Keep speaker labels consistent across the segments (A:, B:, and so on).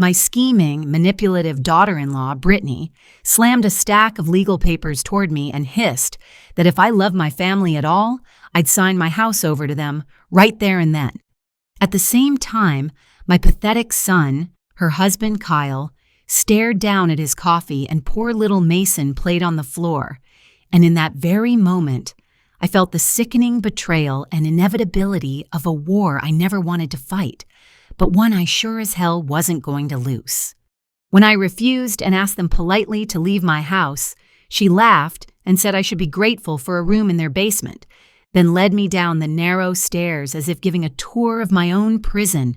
A: My scheming, manipulative daughter-in-law, Brittany, slammed a stack of legal papers toward me and hissed that if I loved my family at all, I'd sign my house over to them right there and then. At the same time, my pathetic son, her husband Kyle, stared down at his coffee and poor little Mason played on the floor. And in that very moment, I felt the sickening betrayal and inevitability of a war I never wanted to fight, but one I sure as hell wasn't going to lose. When I refused and asked them politely to leave my house, she laughed and said I should be grateful for a room in their basement, then led me down the narrow stairs as if giving a tour of my own prison,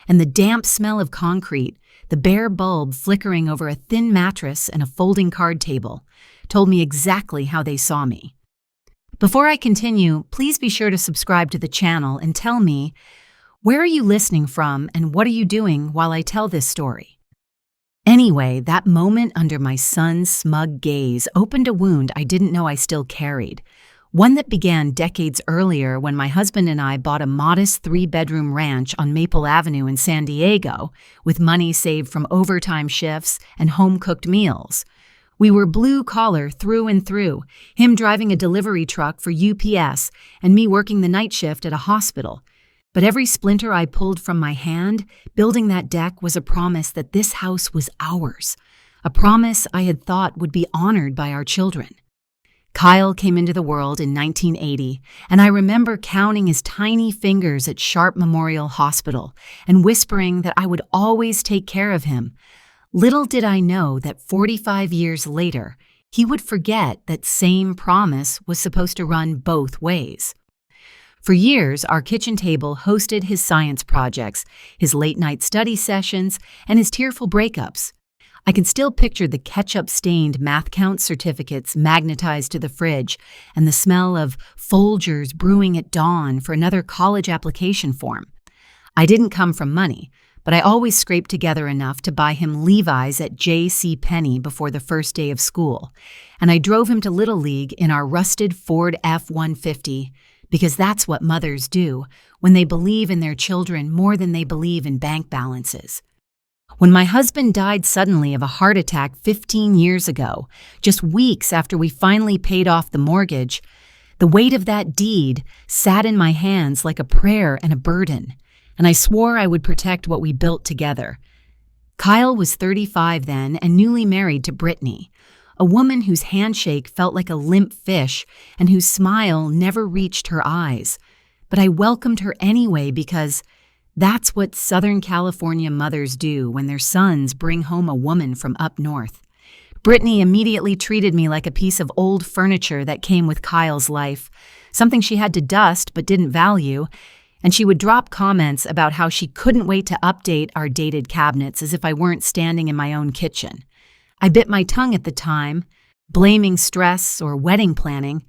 A: and the damp smell of concrete, the bare bulb flickering over a thin mattress and a folding card table, told me exactly how they saw me. Before I continue, please be sure to subscribe to the channel and tell me, where are you listening from and what are you doing while I tell this story? Anyway, that moment under my son's smug gaze opened a wound I didn't know I still carried. One that began decades earlier when my husband and I bought a modest 3-bedroom ranch on Maple Avenue in San Diego with money saved from overtime shifts and home-cooked meals. We were blue-collar through and through, him driving a delivery truck for UPS and me working the night shift at a hospital. But every splinter I pulled from my hand, building that deck was a promise that this house was ours, a promise I had thought would be honored by our children. Kyle came into the world in 1980, and I remember counting his tiny fingers at Sharp Memorial Hospital and whispering that I would always take care of him. Little did I know that 45 years later, he would forget that same promise was supposed to run both ways. For years, our kitchen table hosted his science projects, his late-night study sessions, and his tearful breakups. I can still picture the ketchup-stained math count certificates magnetized to the fridge and the smell of Folgers brewing at dawn for another college application form. I didn't come from money, but I always scraped together enough to buy him Levi's at J.C. Penney before the first day of school, and I drove him to Little League in our rusted Ford F-150 because that's what mothers do when they believe in their children more than they believe in bank balances. When my husband died suddenly of a heart attack 15 years ago, just weeks after we finally paid off the mortgage, the weight of that deed sat in my hands like a prayer and a burden, and I swore I would protect what we built together. Kyle was 35 then and newly married to Brittany, a woman whose handshake felt like a limp fish and whose smile never reached her eyes. But I welcomed her anyway because that's what Southern California mothers do when their sons bring home a woman from up north. Brittany immediately treated me like a piece of old furniture that came with Kyle's life, something she had to dust but didn't value, and she would drop comments about how she couldn't wait to update our dated cabinets as if I weren't standing in my own kitchen. I bit my tongue at the time, blaming stress or wedding planning,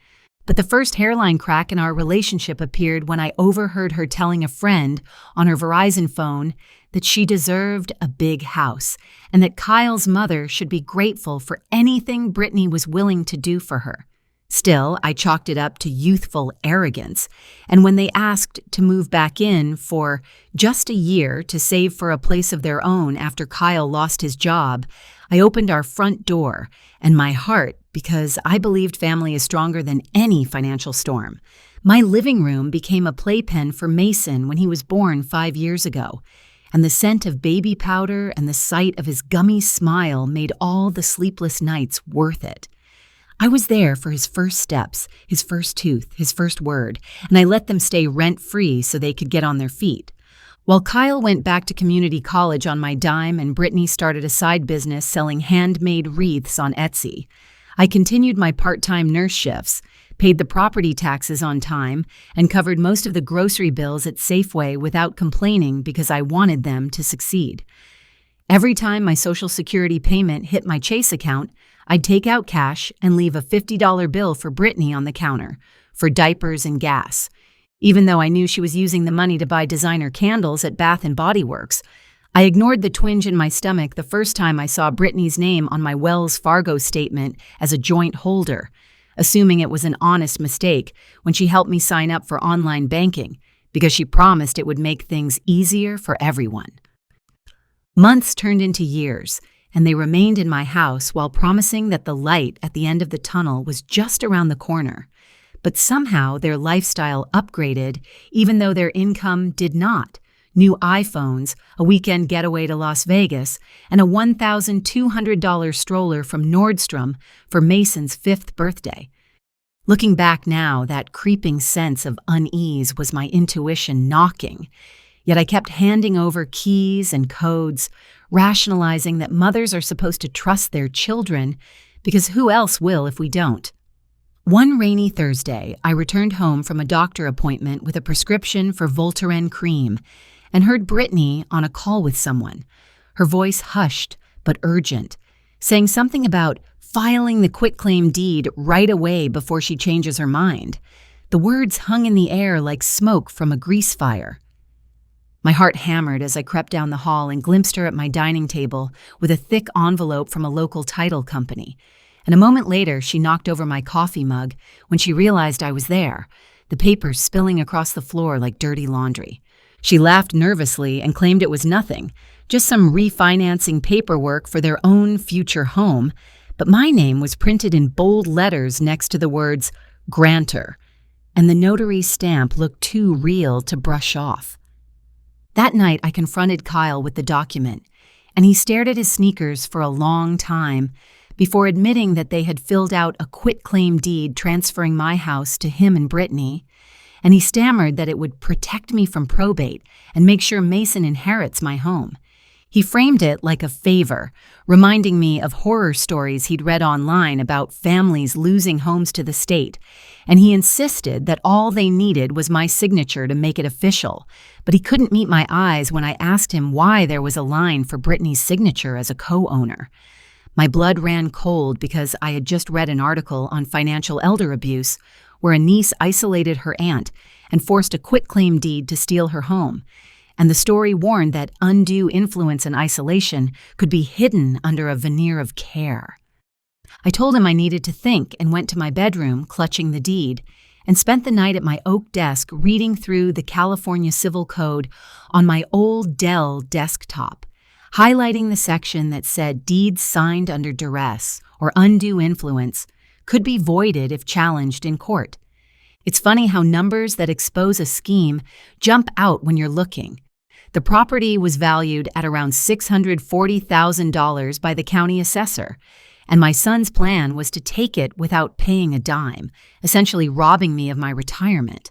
A: but the first hairline crack in our relationship appeared when I overheard her telling a friend on her Verizon phone that she deserved a big house and that Kyle's mother should be grateful for anything Brittany was willing to do for her. Still, I chalked it up to youthful arrogance, and when they asked to move back in for just a year to save for a place of their own after Kyle lost his job, I opened our front door, and my heart, because I believed family is stronger than any financial storm. My living room became a playpen for Mason when he was born 5 years ago, and the scent of baby powder and the sight of his gummy smile made all the sleepless nights worth it. I was there for his first steps, his first tooth, his first word, and I let them stay rent-free so they could get on their feet. While Kyle went back to community college on my dime and Brittany started a side business selling handmade wreaths on Etsy, I continued my part-time nurse shifts, paid the property taxes on time, and covered most of the grocery bills at Safeway without complaining because I wanted them to succeed. Every time my Social Security payment hit my Chase account, I'd take out cash and leave a $50 bill for Brittany on the counter, for diapers and gas. Even though I knew she was using the money to buy designer candles at Bath & Body Works, I ignored the twinge in my stomach the first time I saw Brittany's name on my Wells Fargo statement as a joint holder, assuming it was an honest mistake when she helped me sign up for online banking because she promised it would make things easier for everyone. Months turned into years, and they remained in my house while promising that the light at the end of the tunnel was just around the corner. But somehow their lifestyle upgraded, even though their income did not. New iPhones, a weekend getaway to Las Vegas, and a $1,200 stroller from Nordstrom for Mason's 5th birthday. Looking back now, that creeping sense of unease was my intuition knocking. Yet I kept handing over keys and codes, rationalizing that mothers are supposed to trust their children, because who else will if we don't? One rainy Thursday, I returned home from a doctor appointment with a prescription for Voltaren cream and heard Brittany on a call with someone, her voice hushed but urgent, saying something about filing the quitclaim deed right away before she changes her mind. The words hung in the air like smoke from a grease fire. My heart hammered as I crept down the hall and glimpsed her at my dining table with a thick envelope from a local title company. And a moment later, she knocked over my coffee mug when she realized I was there, the papers spilling across the floor like dirty laundry. She laughed nervously and claimed it was nothing, just some refinancing paperwork for their own future home, but my name was printed in bold letters next to the words, "Grantor," and the notary stamp looked too real to brush off. That night, I confronted Kyle with the document, and he stared at his sneakers for a long time before admitting that they had filled out a quitclaim deed transferring my house to him and Brittany, and he stammered that it would protect me from probate and make sure Mason inherits my home. He framed it like a favor, reminding me of horror stories he'd read online about families losing homes to the state, and he insisted that all they needed was my signature to make it official, but he couldn't meet my eyes when I asked him why there was a line for Brittany's signature as a co-owner. My blood ran cold because I had just read an article on financial elder abuse where a niece isolated her aunt and forced a quitclaim deed to steal her home, and the story warned that undue influence and isolation could be hidden under a veneer of care. I told him I needed to think and went to my bedroom, clutching the deed, and spent the night at my oak desk reading through the California Civil Code on my old Dell desktop, highlighting the section that said deeds signed under duress or undue influence could be voided if challenged in court. It's funny how numbers that expose a scheme jump out when you're looking. The property was valued at around $640,000 by the county assessor, and my son's plan was to take it without paying a dime, essentially robbing me of my retirement.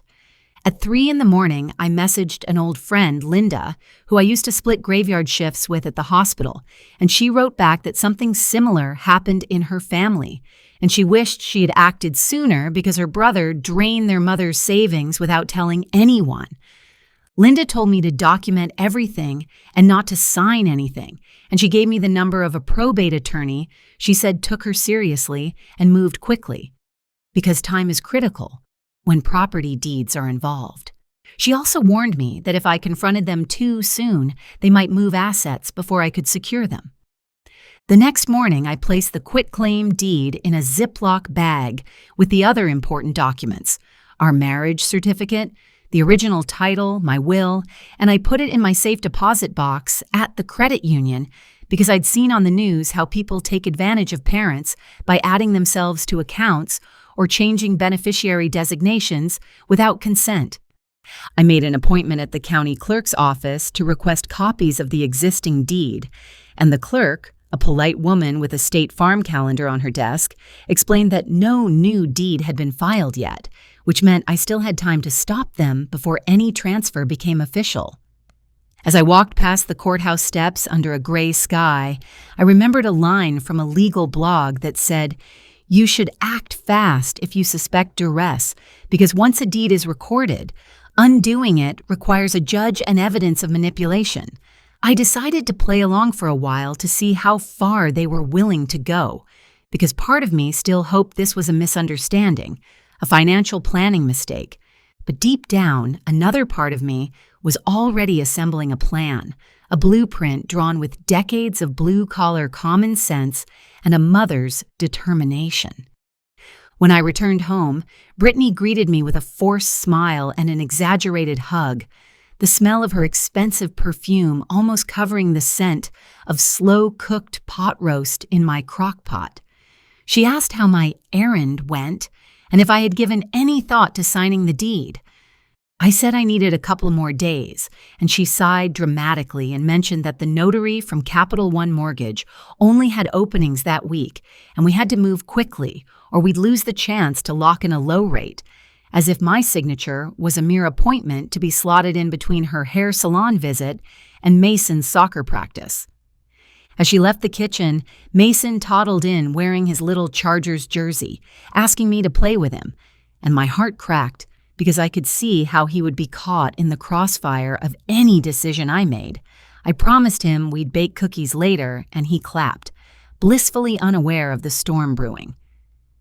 A: At 3 a.m, I messaged an old friend, Linda, who I used to split graveyard shifts with at the hospital, and she wrote back that something similar happened in her family, and she wished she had acted sooner because her brother drained their mother's savings without telling anyone. Linda told me to document everything and not to sign anything, and she gave me the number of a probate attorney she said took her seriously and moved quickly, because time is critical when property deeds are involved. She also warned me that if I confronted them too soon, they might move assets before I could secure them. The next morning, I placed the quitclaim deed in a Ziploc bag with the other important documents, our marriage certificate, the original title, my will, and I put it in my safe deposit box at the credit union because I'd seen on the news how people take advantage of parents by adding themselves to accounts or changing beneficiary designations without consent. I made an appointment at the county clerk's office to request copies of the existing deed, and the clerk, a polite woman with a state farm calendar on her desk, explained that no new deed had been filed yet, which meant I still had time to stop them before any transfer became official. As I walked past the courthouse steps under a gray sky, I remembered a line from a legal blog that said, "You should act fast if you suspect duress, because once a deed is recorded, undoing it requires a judge and evidence of manipulation." I decided to play along for a while to see how far they were willing to go, because part of me still hoped this was a misunderstanding, a financial planning mistake. But deep down, another part of me was already assembling a plan, a blueprint drawn with decades of blue-collar common sense and a mother's determination. When I returned home, Brittany greeted me with a forced smile and an exaggerated hug. the smell of her expensive perfume almost covering the scent of slow-cooked pot roast in my crock pot. She asked how my errand went and if I had given any thought to signing the deed. I said I needed a couple more days, and she sighed dramatically and mentioned that the notary from Capital One Mortgage only had openings that week, and we had to move quickly or we'd lose the chance to lock in a low rate, as if my signature was a mere appointment to be slotted in between her hair salon visit and Mason's soccer practice. As she left the kitchen, Mason toddled in wearing his little Chargers jersey, asking me to play with him, and my heart cracked because I could see how he would be caught in the crossfire of any decision I made. I promised him we'd bake cookies later, and he clapped, blissfully unaware of the storm brewing.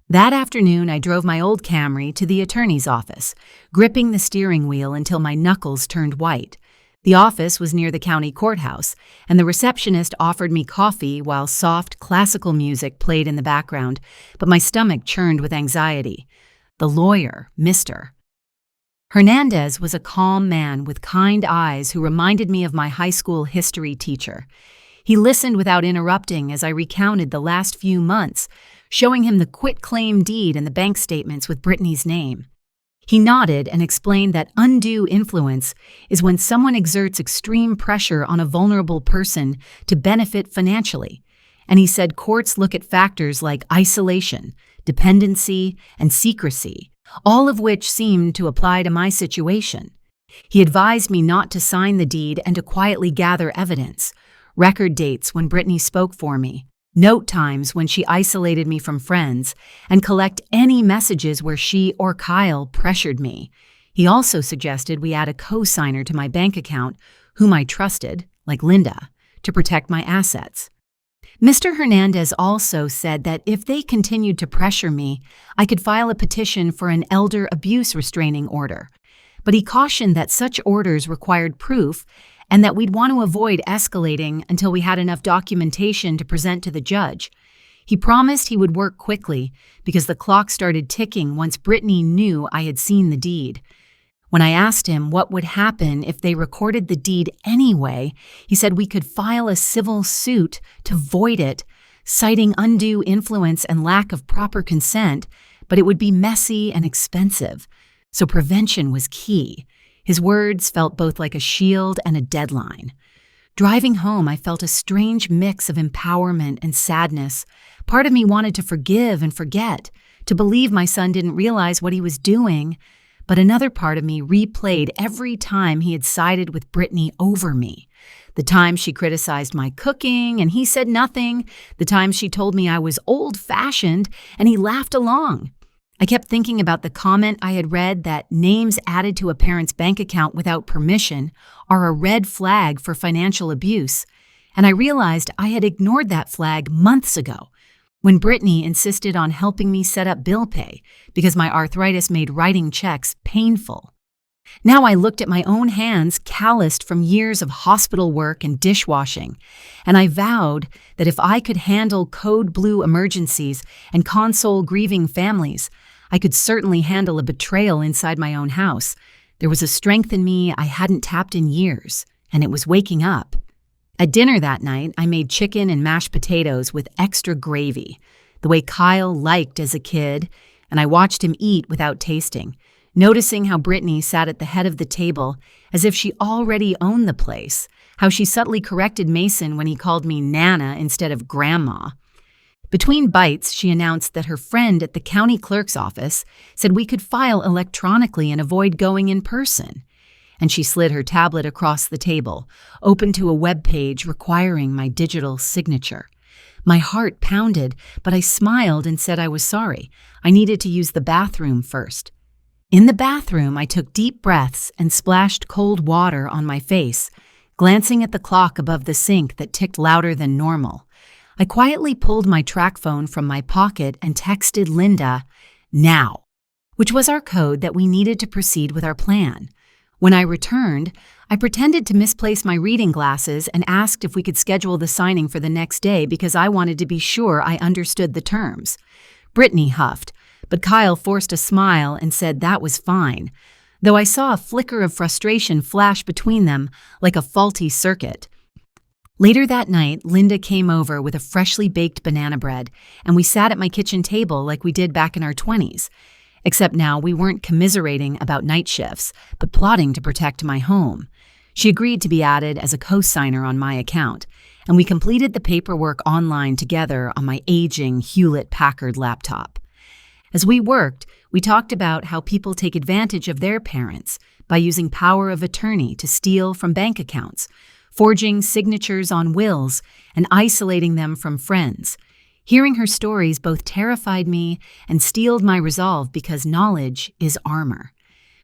A: That afternoon, I drove my old Camry to the attorney's office, gripping the steering wheel until my knuckles turned white. The office was near the county courthouse, and the receptionist offered me coffee while soft, classical music played in the background, but my stomach churned with anxiety. The lawyer, Mr. Hernandez, was a calm man with kind eyes who reminded me of my high school history teacher. He listened without interrupting as I recounted the last few months, showing him the quitclaim deed and the bank statements with Brittany's name. He nodded and explained that undue influence is when someone exerts extreme pressure on a vulnerable person to benefit financially. And he said courts look at factors like isolation, dependency, and secrecy, all of which seemed to apply to my situation. He advised me not to sign the deed and to quietly gather evidence, record dates when Brittany spoke for me, note times when she isolated me from friends, and collect any messages where she or Kyle pressured me. He also suggested we add a co-signer to my bank account, whom I trusted, like Linda, to protect my assets. Mr. Hernandez also said that if they continued to pressure me, I could file a petition for an elder abuse restraining order. But he cautioned that such orders required proof and that we'd want to avoid escalating until we had enough documentation to present to the judge. He promised he would work quickly because the clock started ticking once Brittany knew I had seen the deed. When I asked him what would happen if they recorded the deed anyway, he said we could file a civil suit to void it, citing undue influence and lack of proper consent, but it would be messy and expensive. So prevention was key. His words felt both like a shield and a deadline. Driving home, I felt a strange mix of empowerment and sadness. Part of me wanted to forgive and forget, to believe my son didn't realize what he was doing, but another part of me replayed every time he had sided with Brittany over me. The time she criticized my cooking and he said nothing, the time she told me I was old-fashioned and he laughed along. I kept thinking about the comment I had read that names added to a parent's bank account without permission are a red flag for financial abuse, and I realized I had ignored that flag months ago when Brittany insisted on helping me set up bill pay because my arthritis made writing checks painful. Now I looked at my own hands calloused from years of hospital work and dishwashing, and I vowed that if I could handle code blue emergencies and console grieving families, I could certainly handle a betrayal inside my own house. There was a strength in me I hadn't tapped in years, and it was waking up. At dinner that night, I made chicken and mashed potatoes with extra gravy, the way Kyle liked as a kid, and I watched him eat without tasting, noticing how Brittany sat at the head of the table as if she already owned the place, how she subtly corrected Mason when he called me Nana instead of Grandma. Between bites, she announced that her friend at the county clerk's office said we could file electronically and avoid going in person. And she slid her tablet across the table, open to a web page requiring my digital signature. My heart pounded, but I smiled and said I was sorry. I needed to use the bathroom first. In the bathroom, I took deep breaths and splashed cold water on my face, glancing at the clock above the sink that ticked louder than normal. I quietly pulled my track phone from my pocket and texted Linda, "Now," which was our code that we needed to proceed with our plan. When I returned, I pretended to misplace my reading glasses and asked if we could schedule the signing for the next day because I wanted to be sure I understood the terms. Brittany huffed, but Kyle forced a smile and said that was fine. though I saw a flicker of frustration flash between them like a faulty circuit. Later that night, Linda came over with a freshly baked banana bread, and we sat at my kitchen table like we did back in our 20s. Except now we weren't commiserating about night shifts, but plotting to protect my home. She agreed to be added as a co-signer on my account, and we completed the paperwork online together on my aging Hewlett-Packard laptop. As we worked, we talked about how people take advantage of their parents by using power of attorney to steal from bank accounts, forging signatures on wills, and isolating them from friends. Hearing her stories both terrified me and steeled my resolve because knowledge is armor.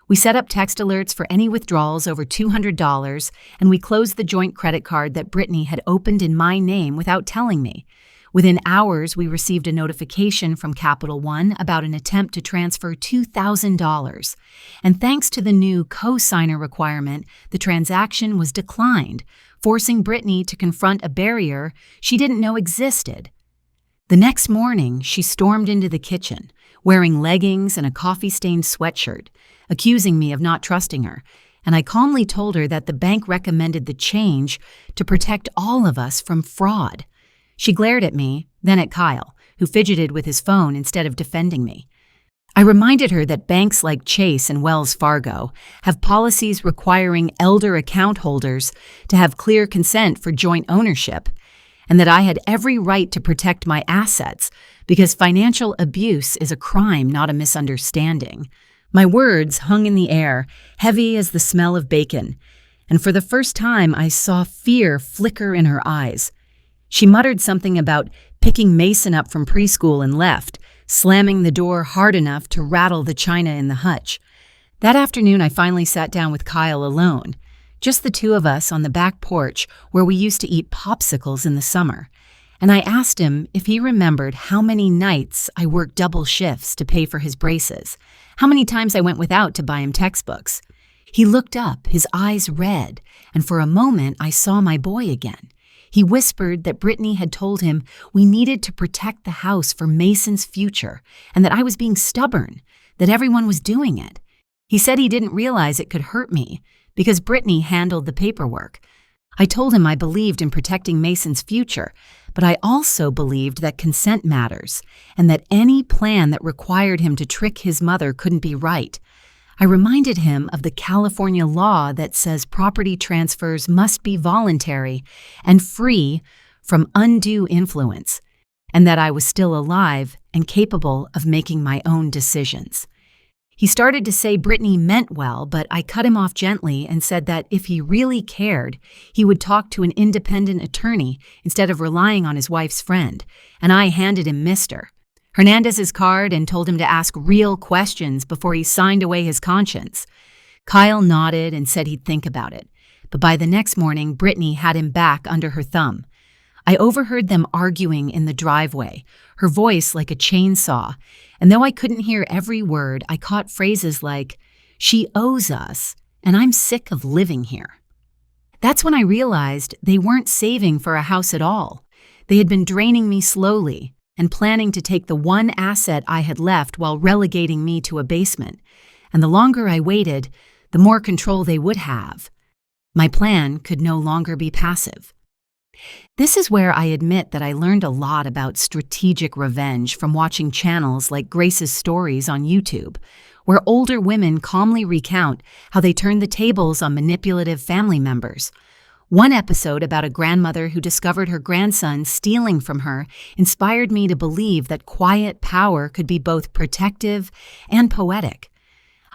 A: We set up text alerts for any withdrawals over $200, and we closed the joint credit card that Brittany had opened in my name without telling me. Within hours, we received a notification from Capital One about an attempt to transfer $2,000. And thanks to the new co-signer requirement, the transaction was declined, forcing Brittany to confront a barrier she didn't know existed. The next morning, she stormed into the kitchen, wearing leggings and a coffee-stained sweatshirt, accusing me of not trusting her, and I calmly told her that the bank recommended the change to protect all of us from fraud. She glared at me, then at Kyle, who fidgeted with his phone instead of defending me. I reminded her that banks like Chase and Wells Fargo have policies requiring elder account holders to have clear consent for joint ownership, and that I had every right to protect my assets because financial abuse is a crime, not a misunderstanding. My words hung in the air, heavy as the smell of bacon, and for the first time I saw fear flicker in her eyes. She muttered something about picking Mason up from preschool and left, slamming the door hard enough to rattle the china in the hutch. That afternoon, I finally sat down with Kyle alone, just the two of us on the back porch where we used to eat popsicles in the summer. And I asked him if he remembered how many nights I worked double shifts to pay for his braces, how many times I went without to buy him textbooks. He looked up, his eyes red, and for a moment I saw my boy again. He whispered that Brittany had told him we needed to protect the house for Mason's future and that I was being stubborn, that everyone was doing it. He said he didn't realize it could hurt me because Brittany handled the paperwork. I told him I believed in protecting Mason's future, but I also believed that consent matters and that any plan that required him to trick his mother couldn't be right. I reminded him of the California law that says property transfers must be voluntary and free from undue influence, and that I was still alive and capable of making my own decisions. He started to say Brittany meant well, but I cut him off gently and said that if he really cared, he would talk to an independent attorney instead of relying on his wife's friend, and I handed him Mr. Hernandez's card and told him to ask real questions before he signed away his conscience. Kyle nodded and said he'd think about it, but by the next morning, Brittany had him back under her thumb. I overheard them arguing in the driveway, her voice like a chainsaw, and though I couldn't hear every word, I caught phrases like, "She owes us," and "I'm sick of living here." That's when I realized they weren't saving for a house at all. They had been draining me slowly and planning to take the one asset I had left while relegating me to a basement. And the longer I waited, the more control they would have. My plan could no longer be passive. This is where I admit that I learned a lot about strategic revenge from watching channels like Grace's Stories on YouTube, where older women calmly recount how they turned the tables on manipulative family members. One episode about a grandmother who discovered her grandson stealing from her inspired me to believe that quiet power could be both protective and poetic.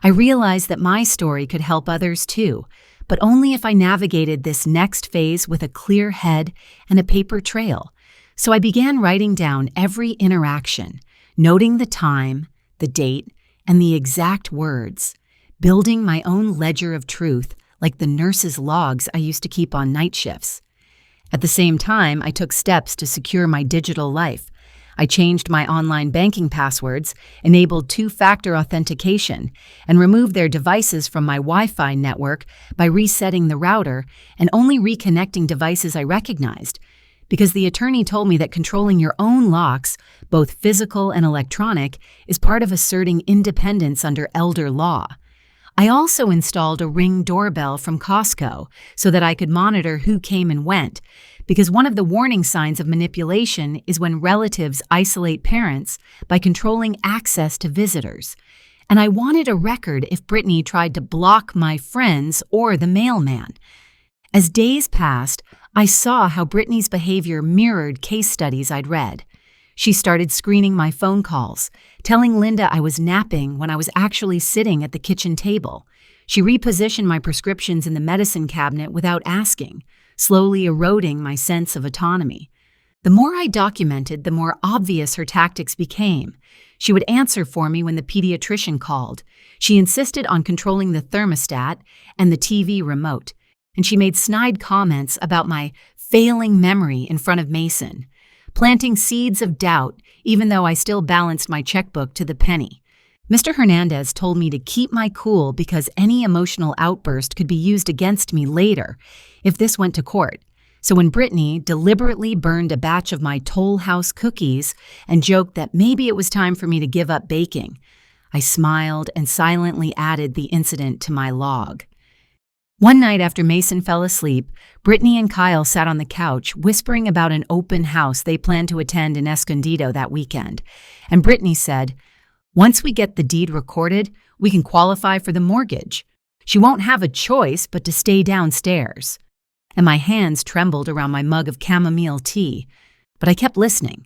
A: I realized that my story could help others too, but only if I navigated this next phase with a clear head and a paper trail. So I began writing down every interaction, noting the time, the date, and the exact words, building my own ledger of truth like the nurse's logs I used to keep on night shifts. At the same time, I took steps to secure my digital life. I changed my online banking passwords, enabled two-factor authentication, and removed their devices from my Wi-Fi network by resetting the router and only reconnecting devices I recognized, because the attorney told me that controlling your own locks, both physical and electronic, is part of asserting independence under elder law. I also installed a Ring doorbell from Costco so that I could monitor who came and went, because one of the warning signs of manipulation is when relatives isolate parents by controlling access to visitors. And I wanted a record if Brittany tried to block my friends or the mailman. As days passed, I saw how Brittany's behavior mirrored case studies I'd read. She started screening my phone calls, telling Linda I was napping when I was actually sitting at the kitchen table. She repositioned my prescriptions in the medicine cabinet without asking, slowly eroding my sense of autonomy. The more I documented, the more obvious her tactics became. She would answer for me when the pediatrician called. She insisted on controlling the thermostat and the TV remote, and she made snide comments about my failing memory in front of Mason, planting seeds of doubt even though I still balanced my checkbook to the penny. Mr. Hernandez told me to keep my cool because any emotional outburst could be used against me later if this went to court. So when Brittany deliberately burned a batch of my Toll House cookies and joked that maybe it was time for me to give up baking, I smiled and silently added the incident to my log. One night after Mason fell asleep, Brittany and Kyle sat on the couch whispering about an open house they planned to attend in Escondido that weekend. And Brittany said, "Once we get the deed recorded, we can qualify for the mortgage. She won't have a choice but to stay downstairs." And my hands trembled around my mug of chamomile tea, but I kept listening.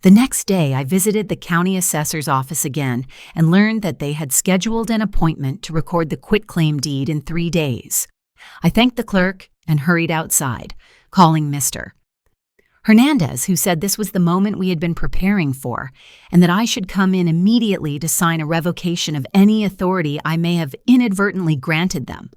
A: The next day, I visited the county assessor's office again and learned that they had scheduled an appointment to record the quitclaim deed in 3 days. I thanked the clerk and hurried outside, calling Mr. Hernandez, who said this was the moment we had been preparing for and that I should come in immediately to sign a revocation of any authority I may have inadvertently granted them.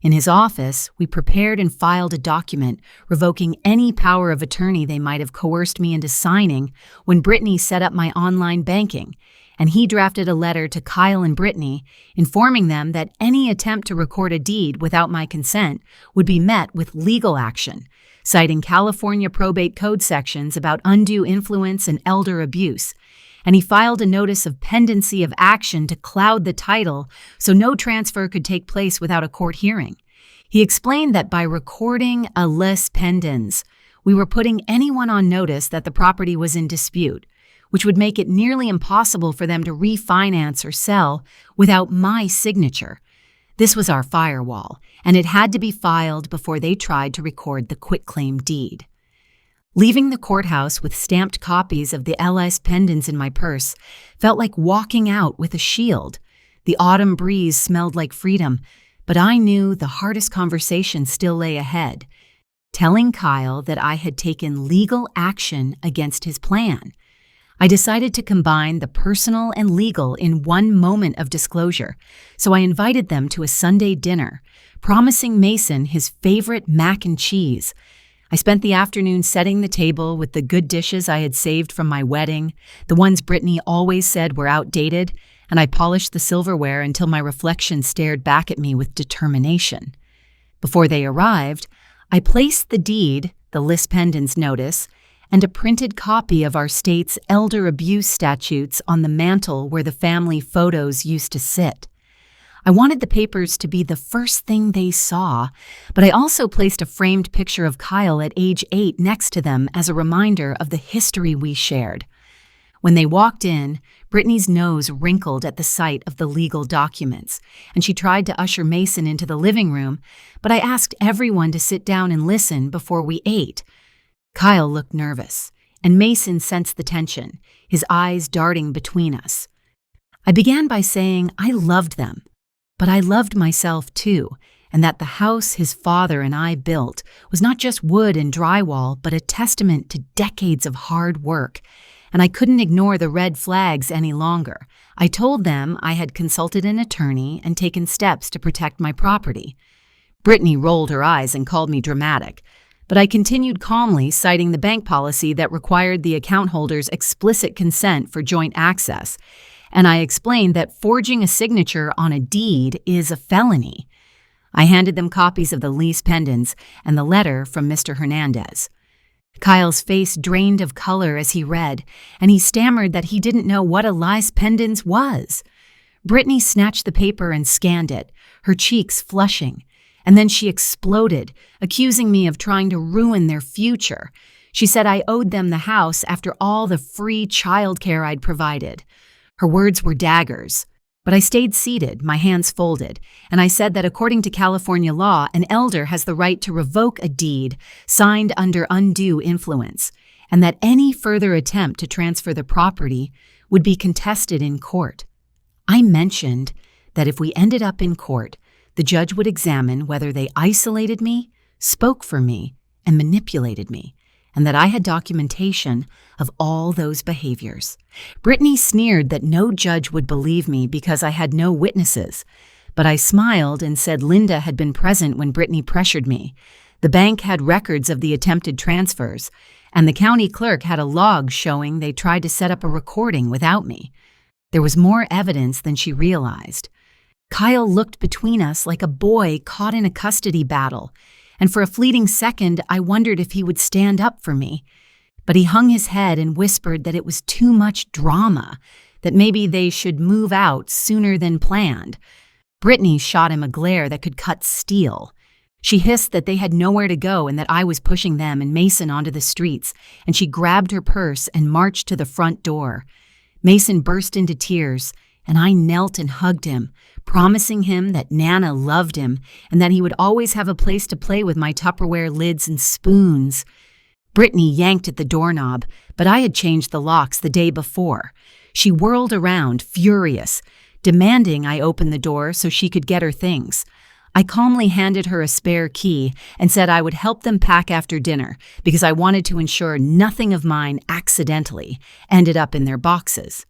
A: In his office, we prepared and filed a document revoking any power of attorney they might have coerced me into signing when Brittany set up my online banking, and he drafted a letter to Kyle and Brittany informing them that any attempt to record a deed without my consent would be met with legal action, citing California probate code sections about undue influence and elder abuse. And he filed a notice of pendency of action to cloud the title so no transfer could take place without a court hearing. He explained that by recording a lis pendens, we were putting anyone on notice that the property was in dispute, which would make it nearly impossible for them to refinance or sell without my signature. This was our firewall, and it had to be filed before they tried to record the quitclaim deed. Leaving the courthouse with stamped copies of the lis pendens in my purse felt like walking out with a shield. The autumn breeze smelled like freedom, but I knew the hardest conversation still lay ahead, telling Kyle that I had taken legal action against his plan. I decided to combine the personal and legal in one moment of disclosure, so I invited them to a Sunday dinner, promising Mason his favorite mac and cheese. I spent the afternoon setting the table with the good dishes I had saved from my wedding, the ones Brittany always said were outdated, and I polished the silverware until my reflection stared back at me with determination. Before they arrived, I placed the deed, the lis pendens notice, and a printed copy of our state's elder abuse statutes on the mantel where the family photos used to sit. I wanted the papers to be the first thing they saw, but I also placed a framed picture of Kyle at age 8 next to them as a reminder of the history we shared. When they walked in, Brittany's nose wrinkled at the sight of the legal documents, and she tried to usher Mason into the living room, but I asked everyone to sit down and listen before we ate. Kyle looked nervous, and Mason sensed the tension, his eyes darting between us. I began by saying I loved them. But I loved myself too, and that the house his father and I built was not just wood and drywall, but a testament to decades of hard work, and I couldn't ignore the red flags any longer. I told them I had consulted an attorney and taken steps to protect my property. Brittany rolled her eyes and called me dramatic, but I continued calmly, citing the bank policy that required the account holder's explicit consent for joint access, and I explained that forging a signature on a deed is a felony. I handed them copies of the lis pendens and the letter from Mr. Hernandez. Kyle's face drained of color as he read, and he stammered that he didn't know what a lis pendens was. Brittany snatched the paper and scanned it, her cheeks flushing. And then she exploded, accusing me of trying to ruin their future. She said I owed them the house after all the free childcare I'd provided. Her words were daggers. But I stayed seated, my hands folded, and I said that according to California law, an elder has the right to revoke a deed signed under undue influence, and that any further attempt to transfer the property would be contested in court. I mentioned that if we ended up in court, the judge would examine whether they isolated me, spoke for me, and manipulated me, and that I had documentation of all those behaviors. Brittany sneered that no judge would believe me because I had no witnesses, but I smiled and said Linda had been present when Brittany pressured me. The bank had records of the attempted transfers, and the county clerk had a log showing they tried to set up a recording without me. There was more evidence than she realized. Kyle looked between us like a boy caught in a custody battle, and for a fleeting second I wondered if he would stand up for me. But he hung his head and whispered that it was too much drama, that maybe they should move out sooner than planned. Brittany shot him a glare that could cut steel. She hissed that they had nowhere to go and that I was pushing them and Mason onto the streets, and she grabbed her purse and marched to the front door. Mason burst into tears, and I knelt and hugged him, promising him that Nana loved him and that he would always have a place to play with my Tupperware lids and spoons. Brittany yanked at the doorknob, but I had changed the locks the day before. She whirled around, furious, demanding I open the door so she could get her things. I calmly handed her a spare key and said I would help them pack after dinner because I wanted to ensure nothing of mine accidentally ended up in their boxes.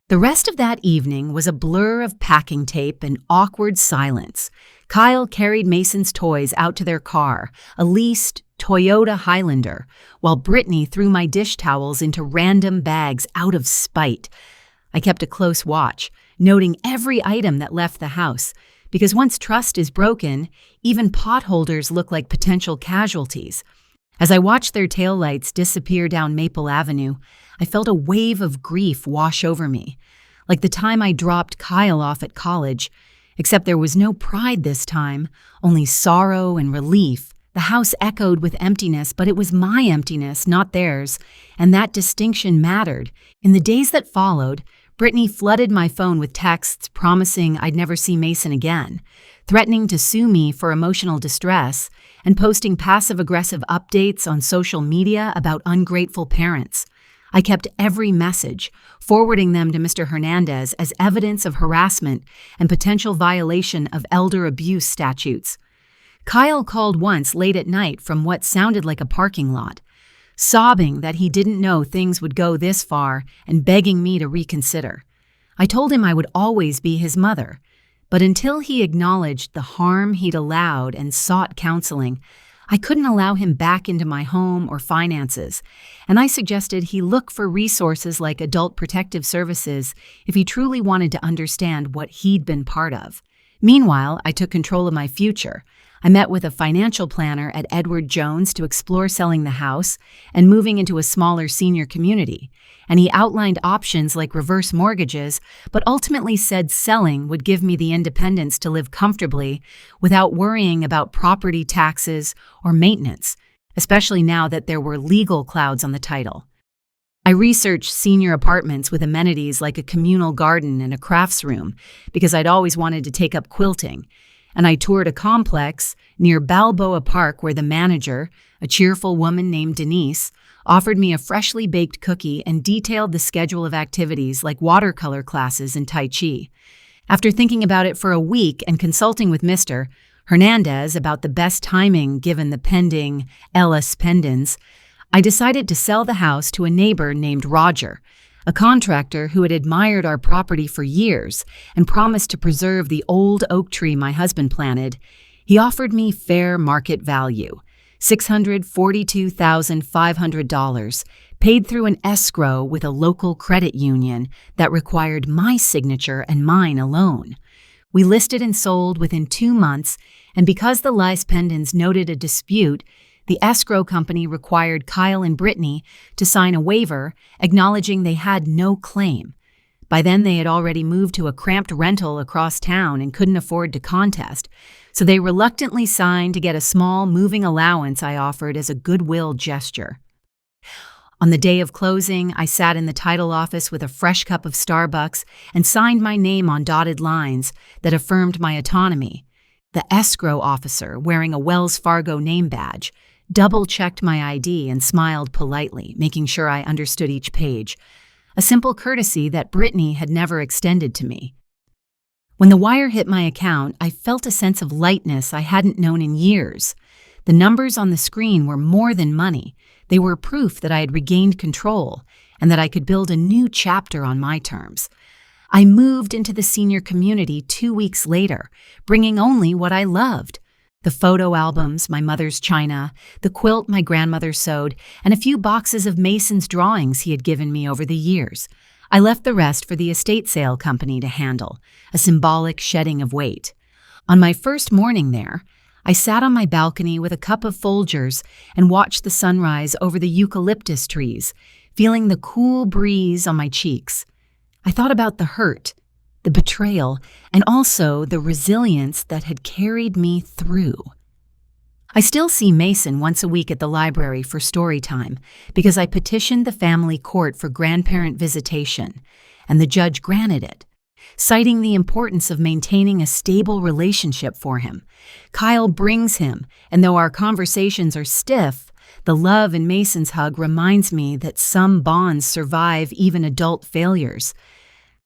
A: The rest of that evening was a blur of packing tape and awkward silence. Kyle carried Mason's toys out to their car, a leased Toyota Highlander, while Brittany threw my dish towels into random bags out of spite. I kept a close watch, noting every item that left the house, because once trust is broken, even potholders look like potential casualties. As I watched their taillights disappear down Maple Avenue, I felt a wave of grief wash over me, like the time I dropped Kyle off at college, except there was no pride this time, only sorrow and relief. The house echoed with emptiness, but it was my emptiness, not theirs, and that distinction mattered. In the days that followed, Brittany flooded my phone with texts promising I'd never see Mason again, threatening to sue me for emotional distress, and posting passive-aggressive updates on social media about ungrateful parents. I kept every message, forwarding them to Mr. Hernandez as evidence of harassment and potential violation of elder abuse statutes. Kyle called once late at night from what sounded like a parking lot, sobbing that he didn't know things would go this far and begging me to reconsider. I told him I would always be his mother, but until he acknowledged the harm he'd allowed and sought counseling, I couldn't allow him back into my home or finances, and I suggested he look for resources like Adult Protective Services if he truly wanted to understand what he'd been part of. Meanwhile, I took control of my future. I met with a financial planner at Edward Jones to explore selling the house and moving into a smaller senior community, and he outlined options like reverse mortgages, but ultimately said selling would give me the independence to live comfortably without worrying about property taxes or maintenance, especially now that there were legal clouds on the title. I researched senior apartments with amenities like a communal garden and a crafts room because I'd always wanted to take up quilting, and I toured a complex near Balboa Park where the manager, a cheerful woman named Denise, offered me a freshly baked cookie and detailed the schedule of activities like watercolor classes and Tai Chi. After thinking about it for a week and consulting with Mr. Hernandez about the best timing given the pending Ellis pendants, I decided to sell the house to a neighbor named Roger, a contractor who had admired our property for years and promised to preserve the old oak tree my husband planted. He offered me fair market value, $642,500, paid through an escrow with a local credit union that required my signature and mine alone. We listed and sold within 2 months, and because the lice pendants noted a dispute, the escrow company required Kyle and Brittany to sign a waiver acknowledging they had no claim. By then, they had already moved to a cramped rental across town and couldn't afford to contest, so they reluctantly signed to get a small moving allowance I offered as a goodwill gesture. On the day of closing, I sat in the title office with a fresh cup of Starbucks and signed my name on dotted lines that affirmed my autonomy. The escrow officer, wearing a Wells Fargo name badge, double-checked my ID and smiled politely, making sure I understood each page, a simple courtesy that Brittany had never extended to me. When the wire hit my account, I felt a sense of lightness I hadn't known in years. The numbers on the screen were more than money. They were proof that I had regained control and that I could build a new chapter on my terms. I moved into the senior community 2 weeks later, bringing only what I loved: the photo albums, my mother's china, the quilt my grandmother sewed, and a few boxes of Mason's drawings he had given me over the years. I left the rest for the estate sale company to handle, a symbolic shedding of weight. On my first morning there, I sat on my balcony with a cup of Folgers and watched the sunrise over the eucalyptus trees, feeling the cool breeze on my cheeks. I thought about the hurt, the betrayal, and also the resilience that had carried me through. I still see Mason once a week at the library for story time because I petitioned the family court for grandparent visitation, and the judge granted it, citing the importance of maintaining a stable relationship for him. Kyle brings him, and though our conversations are stiff, the love in Mason's hug reminds me that some bonds survive even adult failures.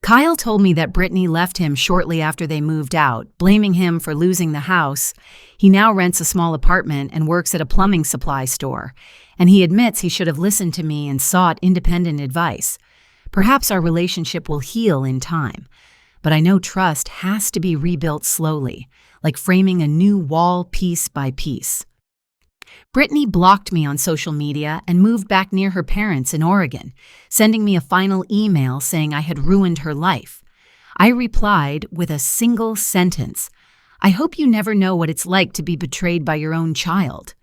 A: Kyle told me that Brittany left him shortly after they moved out, blaming him for losing the house. He now rents a small apartment and works at a plumbing supply store, and he admits he should have listened to me and sought independent advice. Perhaps our relationship will heal in time, but I know trust has to be rebuilt slowly, like framing a new wall piece by piece. Brittany blocked me on social media and moved back near her parents in Oregon, sending me a final email saying I had ruined her life. I replied with a single sentence: "I hope you never know what it's like to be betrayed by your own child."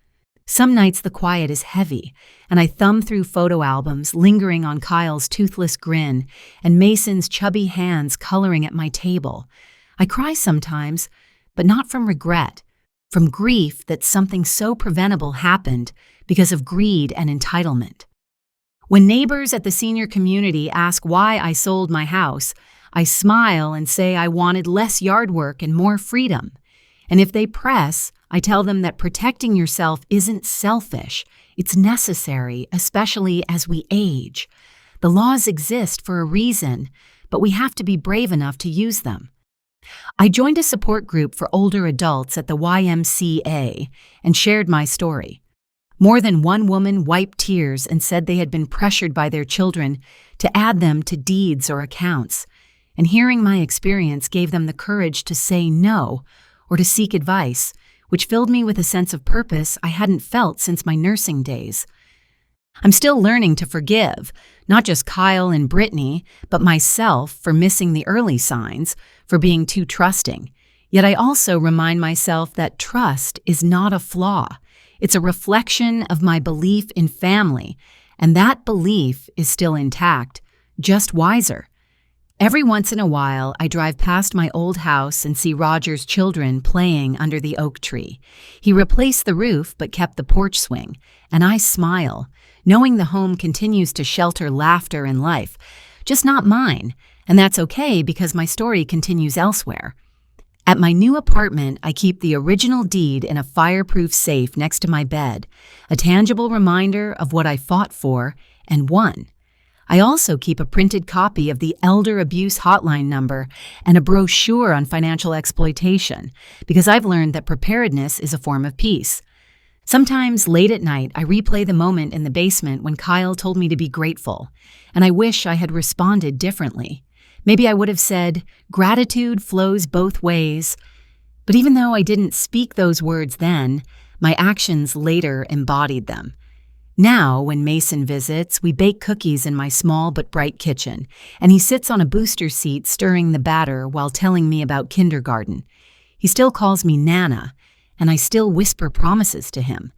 A: Some nights the quiet is heavy, and I thumb through photo albums, lingering on Kyle's toothless grin and Mason's chubby hands coloring at my table. I cry sometimes, but not from regret, from grief that something so preventable happened because of greed and entitlement. When neighbors at the senior community ask why I sold my house, I smile and say I wanted less yard work and more freedom. And if they press, I tell them that protecting yourself isn't selfish, it's necessary, especially as we age. The laws exist for a reason, but we have to be brave enough to use them. I joined a support group for older adults at the YMCA and shared my story. More than one woman wiped tears and said they had been pressured by their children to add them to deeds or accounts, and hearing my experience gave them the courage to say no or to seek advice, which filled me with a sense of purpose I hadn't felt since my nursing days. I'm still learning to forgive, not just Kyle and Brittany, but myself for missing the early signs, for being too trusting. Yet I also remind myself that trust is not a flaw. It's a reflection of my belief in family, and that belief is still intact, just wiser. Every once in a while, I drive past my old house and see Roger's children playing under the oak tree. He replaced the roof but kept the porch swing, and I smile, knowing the home continues to shelter laughter and life, just not mine, and that's okay because my story continues elsewhere. At my new apartment, I keep the original deed in a fireproof safe next to my bed, a tangible reminder of what I fought for and won. I also keep a printed copy of the Elder Abuse Hotline number and a brochure on financial exploitation, because I've learned that preparedness is a form of peace. Sometimes late at night, I replay the moment in the basement when Kyle told me to be grateful, and I wish I had responded differently. Maybe I would have said, "Gratitude flows both ways." But even though I didn't speak those words then, my actions later embodied them. Now, when Mason visits, we bake cookies in my small but bright kitchen, and he sits on a booster seat stirring the batter while telling me about kindergarten. He still calls me Nana, and I still whisper promises to him,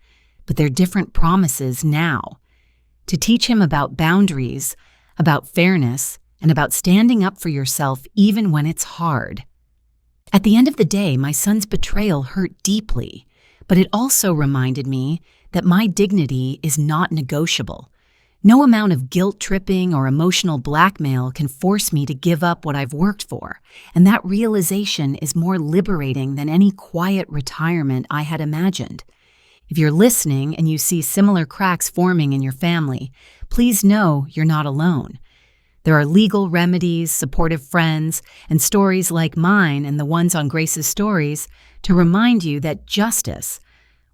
A: but they're different promises now. To teach him about boundaries, about fairness, and about standing up for yourself even when it's hard. At the end of the day, my son's betrayal hurt deeply, but it also reminded me that my dignity is not negotiable. No amount of guilt-tripping or emotional blackmail can force me to give up what I've worked for, and that realization is more liberating than any quiet retirement I had imagined. If you're listening and you see similar cracks forming in your family, please know you're not alone. There are legal remedies, supportive friends, and stories like mine and the ones on Grace's stories to remind you that justice,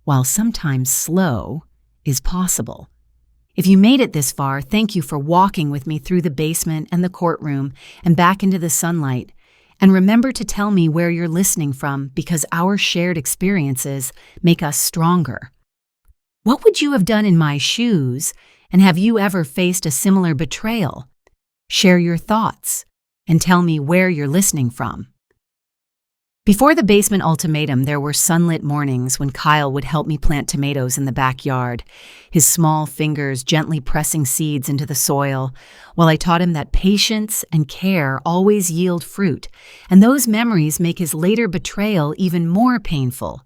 A: while sometimes slow, is possible. If you made it this far, thank you for walking with me through the basement and the courtroom and back into the sunlight. And remember to tell me where you're listening from, because our shared experiences make us stronger. What would you have done in my shoes, and have you ever faced a similar betrayal? Share your thoughts and tell me where you're listening from. Before the basement ultimatum, there were sunlit mornings when Kyle would help me plant tomatoes in the backyard, his small fingers gently pressing seeds into the soil, while I taught him that patience and care always yield fruit, and those memories make his later betrayal even more painful.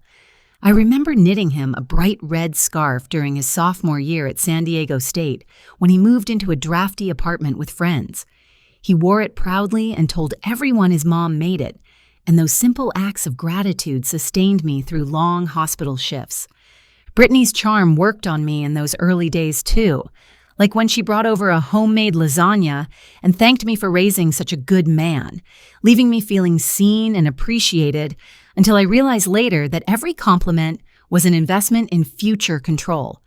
A: I remember knitting him a bright red scarf during his sophomore year at San Diego State when he moved into a drafty apartment with friends. He wore it proudly and told everyone his mom made it, and those simple acts of gratitude sustained me through long hospital shifts. Brittany's charm worked on me in those early days too, like when she brought over a homemade lasagna and thanked me for raising such a good man, leaving me feeling seen and appreciated until I realized later that every compliment was an investment in future control.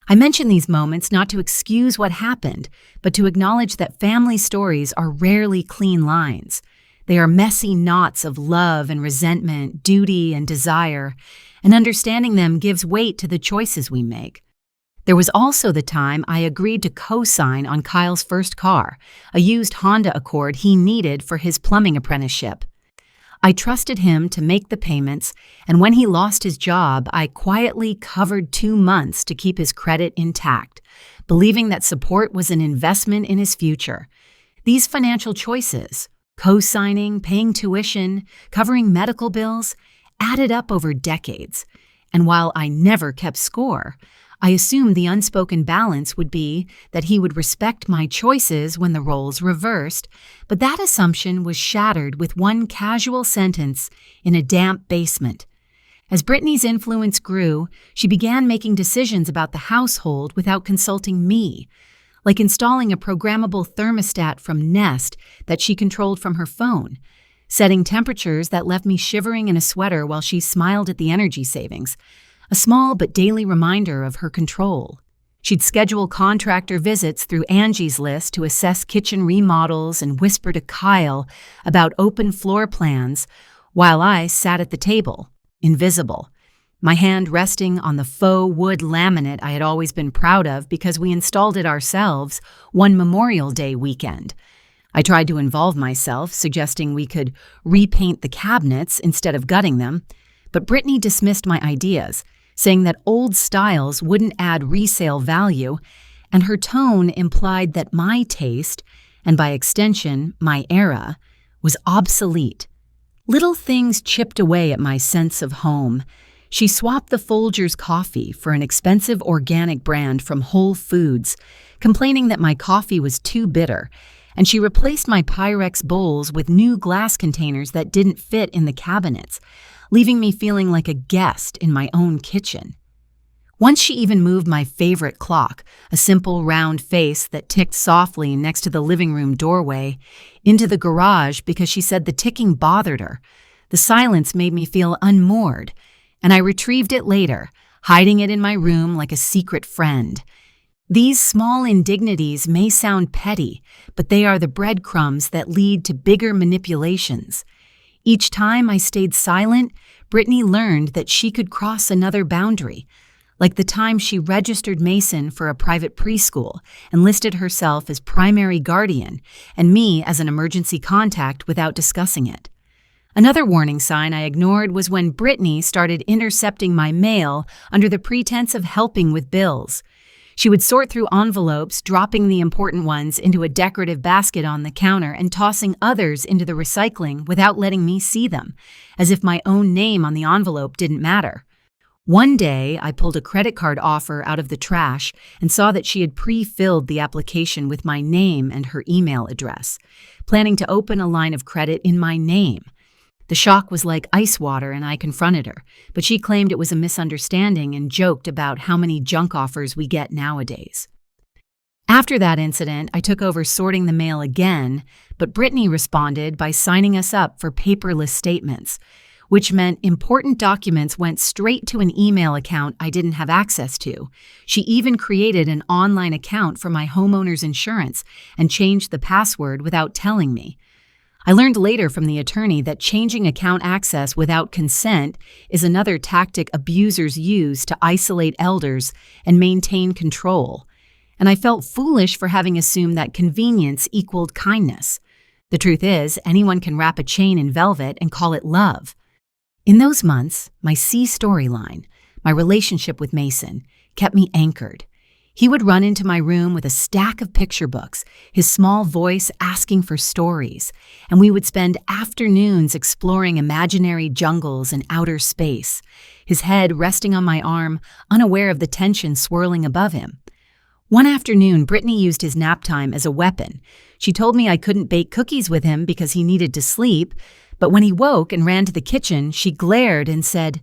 A: I mention these moments not to excuse what happened, but to acknowledge that family stories are rarely clean lines. They are messy knots of love and resentment, duty and desire, and understanding them gives weight to the choices we make. There was also the time I agreed to co-sign on Kyle's first car, a used Honda Accord he needed for his plumbing apprenticeship. I trusted him to make the payments, and when he lost his job, I quietly covered 2 months to keep his credit intact, believing that support was an investment in his future. These financial choices, co-signing, paying tuition, covering medical bills, added up over decades. And while I never kept score, I assumed the unspoken balance would be that he would respect my choices when the roles reversed, but that assumption was shattered with one casual sentence in a damp basement. As Brittany's influence grew, she began making decisions about the household without consulting me, like installing a programmable thermostat from Nest that she controlled from her phone, setting temperatures that left me shivering in a sweater while she smiled at the energy savings, a small but daily reminder of her control. She'd schedule contractor visits through Angie's List to assess kitchen remodels and whisper to Kyle about open floor plans while I sat at the table, invisible, my hand resting on the faux wood laminate I had always been proud of because we installed it ourselves one Memorial Day weekend. I tried to involve myself, suggesting we could repaint the cabinets instead of gutting them, but Brittany dismissed my ideas, saying that old styles wouldn't add resale value, and her tone implied that my taste, and by extension, my era, was obsolete. Little things chipped away at my sense of home. She swapped the Folgers coffee for an expensive organic brand from Whole Foods, complaining that my coffee was too bitter, and she replaced my Pyrex bowls with new glass containers that didn't fit in the cabinets, leaving me feeling like a guest in my own kitchen. Once she even moved my favorite clock, a simple round face that ticked softly next to the living room doorway, into the garage because she said the ticking bothered her. The silence made me feel unmoored, and I retrieved it later, hiding it in my room like a secret friend. These small indignities may sound petty, but they are the breadcrumbs that lead to bigger manipulations. Each time I stayed silent, Brittany learned that she could cross another boundary, like the time she registered Mason for a private preschool and listed herself as primary guardian and me as an emergency contact without discussing it. Another warning sign I ignored was when Brittany started intercepting my mail under the pretense of helping with bills. She would sort through envelopes, dropping the important ones into a decorative basket on the counter and tossing others into the recycling without letting me see them, as if my own name on the envelope didn't matter. One day, I pulled a credit card offer out of the trash and saw that she had pre-filled the application with my name and her email address, planning to open a line of credit in my name. The shock was like ice water, and I confronted her, but she claimed it was a misunderstanding and joked about how many junk offers we get nowadays. After that incident, I took over sorting the mail again, but Brittany responded by signing us up for paperless statements, which meant important documents went straight to an email account I didn't have access to. She even created an online account for my homeowner's insurance and changed the password without telling me. I learned later from the attorney that changing account access without consent is another tactic abusers use to isolate elders and maintain control. And I felt foolish for having assumed that convenience equaled kindness. The truth is, anyone can wrap a chain in velvet and call it love. In those months, my C storyline, my relationship with Mason, kept me anchored. He would run into my room with a stack of picture books, his small voice asking for stories, and we would spend afternoons exploring imaginary jungles and outer space, his head resting on my arm, unaware of the tension swirling above him. One afternoon, Brittany used his nap time as a weapon. She told me I couldn't bake cookies with him because he needed to sleep, but when he woke and ran to the kitchen, she glared and said,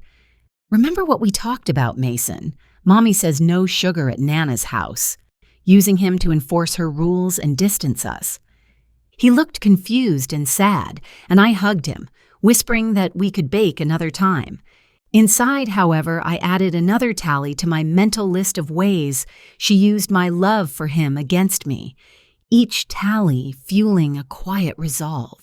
A: "Remember what we talked about, Mason? Mommy says no sugar at Nana's house," using him to enforce her rules and distance us. He looked confused and sad, and I hugged him, whispering that we could bake another time. Inside, however, I added another tally to my mental list of ways she used my love for him against me, each tally fueling a quiet resolve.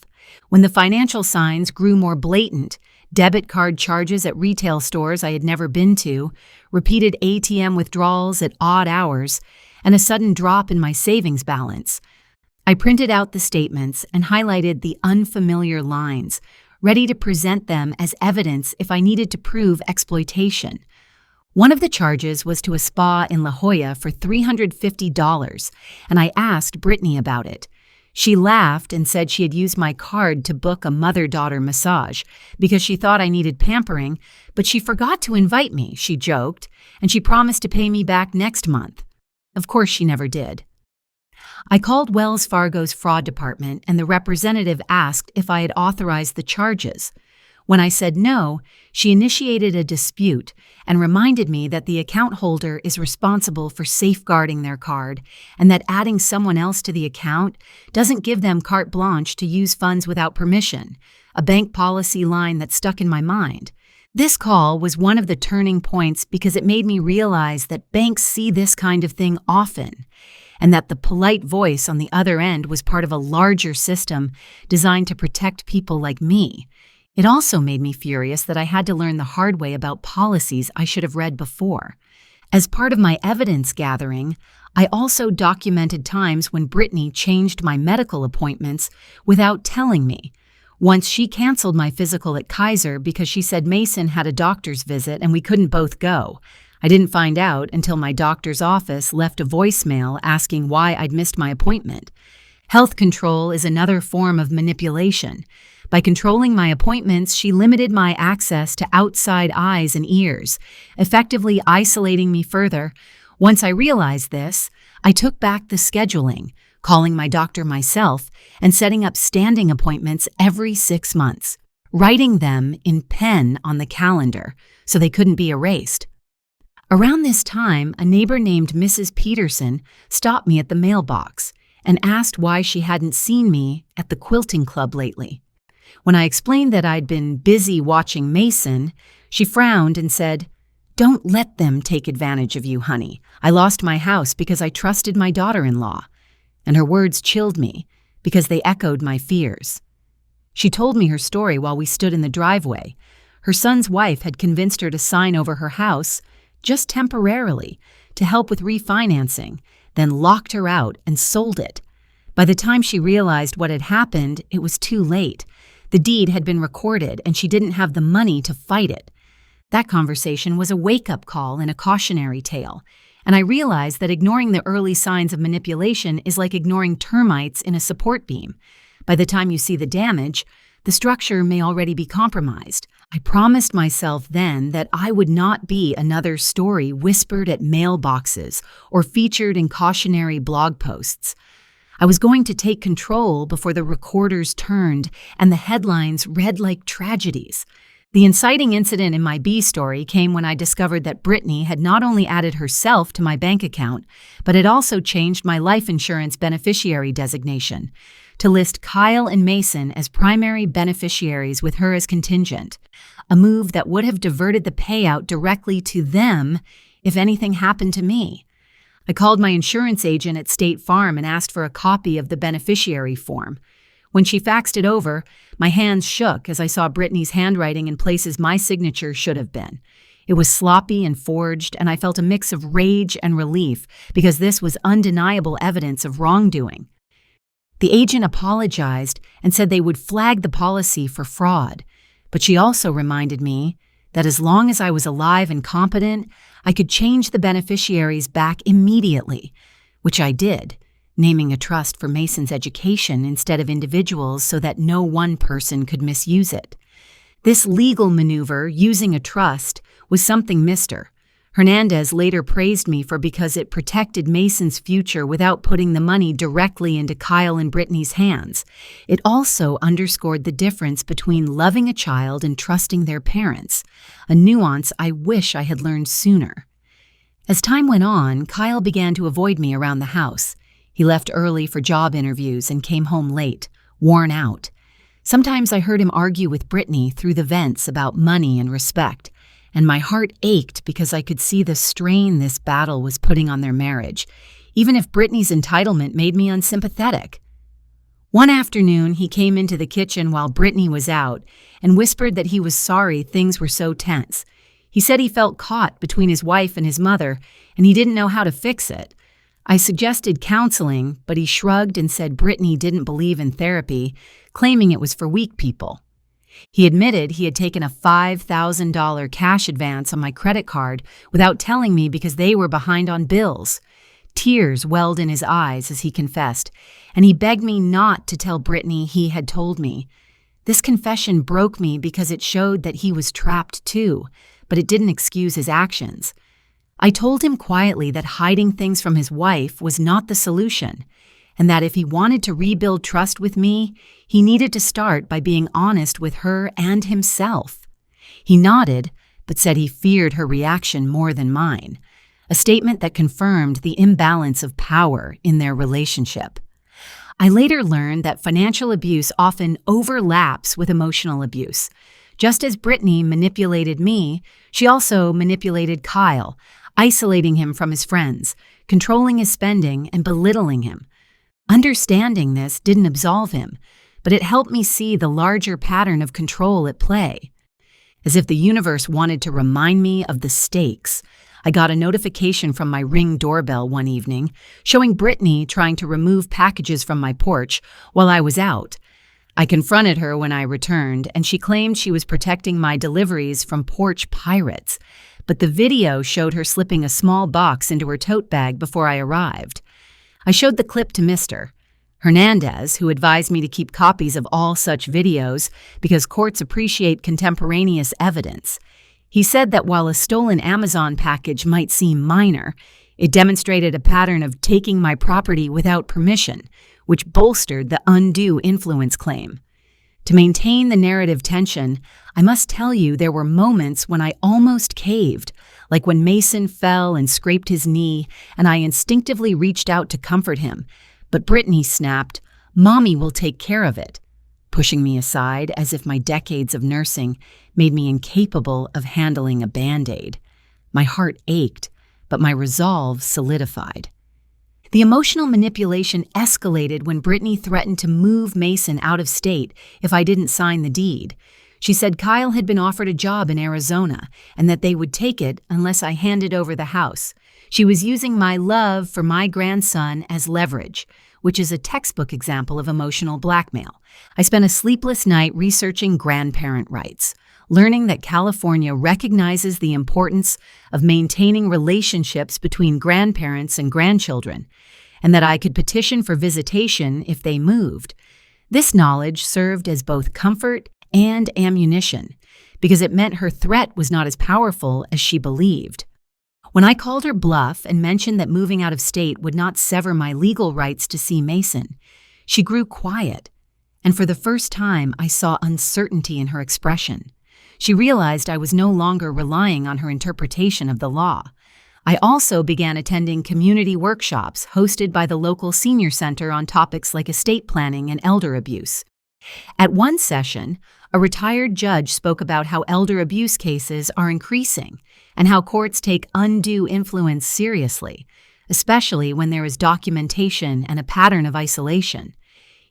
A: When the financial signs grew more blatant, debit card charges at retail stores I had never been to, repeated ATM withdrawals at odd hours, and a sudden drop in my savings balance, I printed out the statements and highlighted the unfamiliar lines, ready to present them as evidence if I needed to prove exploitation. One of the charges was to a spa in La Jolla for $350, and I asked Brittany about it. She laughed and said she had used my card to book a mother-daughter massage because she thought I needed pampering, but she forgot to invite me, she joked, and she promised to pay me back next month. Of course, she never did. I called Wells Fargo's fraud department, and the representative asked if I had authorized the charges. When I said no, she initiated a dispute and reminded me that the account holder is responsible for safeguarding their card and that adding someone else to the account doesn't give them carte blanche to use funds without permission, a bank policy line that stuck in my mind. This call was one of the turning points because it made me realize that banks see this kind of thing often, and that the polite voice on the other end was part of a larger system designed to protect people like me. It also made me furious that I had to learn the hard way about policies I should have read before. As part of my evidence gathering, I also documented times when Brittany changed my medical appointments without telling me. Once she canceled my physical at Kaiser because she said Mason had a doctor's visit and we couldn't both go. I didn't find out until my doctor's office left a voicemail asking why I'd missed my appointment. Health control is another form of manipulation. By controlling my appointments, she limited my access to outside eyes and ears, effectively isolating me further. Once I realized this, I took back the scheduling, calling my doctor myself and setting up standing appointments every 6 months, writing them in pen on the calendar so they couldn't be erased. Around this time, a neighbor named Mrs. Peterson stopped me at the mailbox and asked why she hadn't seen me at the quilting club lately. When I explained that I'd been busy watching Mason, she frowned and said, "Don't let them take advantage of you, honey. I lost my house because I trusted my daughter-in-law." And her words chilled me because they echoed my fears. She told me her story while we stood in the driveway. Her son's wife had convinced her to sign over her house, just temporarily, to help with refinancing, then locked her out and sold it. By the time she realized what had happened, it was too late. The deed had been recorded, and she didn't have the money to fight it. That conversation was a wake-up call and a cautionary tale, And I realized that ignoring the early signs of manipulation is like ignoring termites in a support beam. By the time you see the damage, the structure may already be compromised. I promised myself then that I would not be another story whispered at mailboxes or featured in cautionary blog posts. I was going to take control before the recorders turned and the headlines read like tragedies. The inciting incident in my B story came when I discovered that Brittany had not only added herself to my bank account, but had also changed my life insurance beneficiary designation to list Kyle and Mason as primary beneficiaries with her as contingent, a move that would have diverted the payout directly to them if anything happened to me. I called my insurance agent at State Farm and asked for a copy of the beneficiary form. When she faxed it over, my hands shook as I saw Brittany's handwriting in places my signature should have been. It was sloppy and forged, and I felt a mix of rage and relief because this was undeniable evidence of wrongdoing. The agent apologized and said they would flag the policy for fraud, but she also reminded me that as long as I was alive and competent, I could change the beneficiaries back immediately, which I did, naming a trust for Mason's education instead of individuals so that no one person could misuse it. This legal maneuver, using a trust, was something Mr. Hernandez later praised me for because it protected Mason's future without putting the money directly into Kyle and Brittany's hands. It also underscored the difference between loving a child and trusting their parents, a nuance I wish I had learned sooner. As time went on, Kyle began to avoid me around the house. He left early for job interviews and came home late, worn out. Sometimes I heard him argue with Brittany through the vents about money and respect, and my heart ached because I could see the strain this battle was putting on their marriage, even if Brittany's entitlement made me unsympathetic. One afternoon, he came into the kitchen while Brittany was out and whispered that he was sorry things were so tense. He said he felt caught between his wife and his mother, and he didn't know how to fix it. I suggested counseling, but he shrugged and said Brittany didn't believe in therapy, claiming it was for weak people. He admitted he had taken a $5,000 cash advance on my credit card without telling me because they were behind on bills. Tears welled in his eyes as he confessed, and he begged me not to tell Brittany he had told me. This confession broke me because it showed that he was trapped too, but it didn't excuse his actions. I told him quietly that hiding things from his wife was not the solution, and that if he wanted to rebuild trust with me, he needed to start by being honest with her and himself. He nodded, but said he feared her reaction more than mine, a statement that confirmed the imbalance of power in their relationship. I later learned that financial abuse often overlaps with emotional abuse. Just as Brittany manipulated me, she also manipulated Kyle, isolating him from his friends, controlling his spending, and belittling him. Understanding this didn't absolve him, but it helped me see the larger pattern of control at play. As if the universe wanted to remind me of the stakes, I got a notification from my Ring doorbell one evening showing Brittany trying to remove packages from my porch while I was out. I confronted her when I returned, and she claimed she was protecting my deliveries from porch pirates, but the video showed her slipping a small box into her tote bag before I arrived. I showed the clip to Mr. Hernandez, who advised me to keep copies of all such videos because courts appreciate contemporaneous evidence. He said that while a stolen Amazon package might seem minor, it demonstrated a pattern of taking my property without permission, which bolstered the undue influence claim. To maintain the narrative tension, I must tell you there were moments when I almost caved, like when Mason fell and scraped his knee, and I instinctively reached out to comfort him. But Brittany snapped, "Mommy will take care of it," pushing me aside as if my decades of nursing made me incapable of handling a Band-Aid. My heart ached, but my resolve solidified. The emotional manipulation escalated when Brittany threatened to move Mason out of state if I didn't sign the deed. She said Kyle had been offered a job in Arizona and that they would take it unless I handed over the house. She was using my love for my grandson as leverage, which is a textbook example of emotional blackmail. I spent a sleepless night researching grandparent rights, learning that California recognizes the importance of maintaining relationships between grandparents and grandchildren, and that I could petition for visitation if they moved. This knowledge served as both comfort and ammunition, because it meant her threat was not as powerful as she believed. When I called her bluff and mentioned that moving out of state would not sever my legal rights to see Mason, she grew quiet, and for the first time I saw uncertainty in her expression. She realized I was no longer relying on her interpretation of the law. I also began attending community workshops hosted by the local senior center on topics like estate planning and elder abuse. At one session, a retired judge spoke about how elder abuse cases are increasing and how courts take undue influence seriously, especially when there is documentation and a pattern of isolation.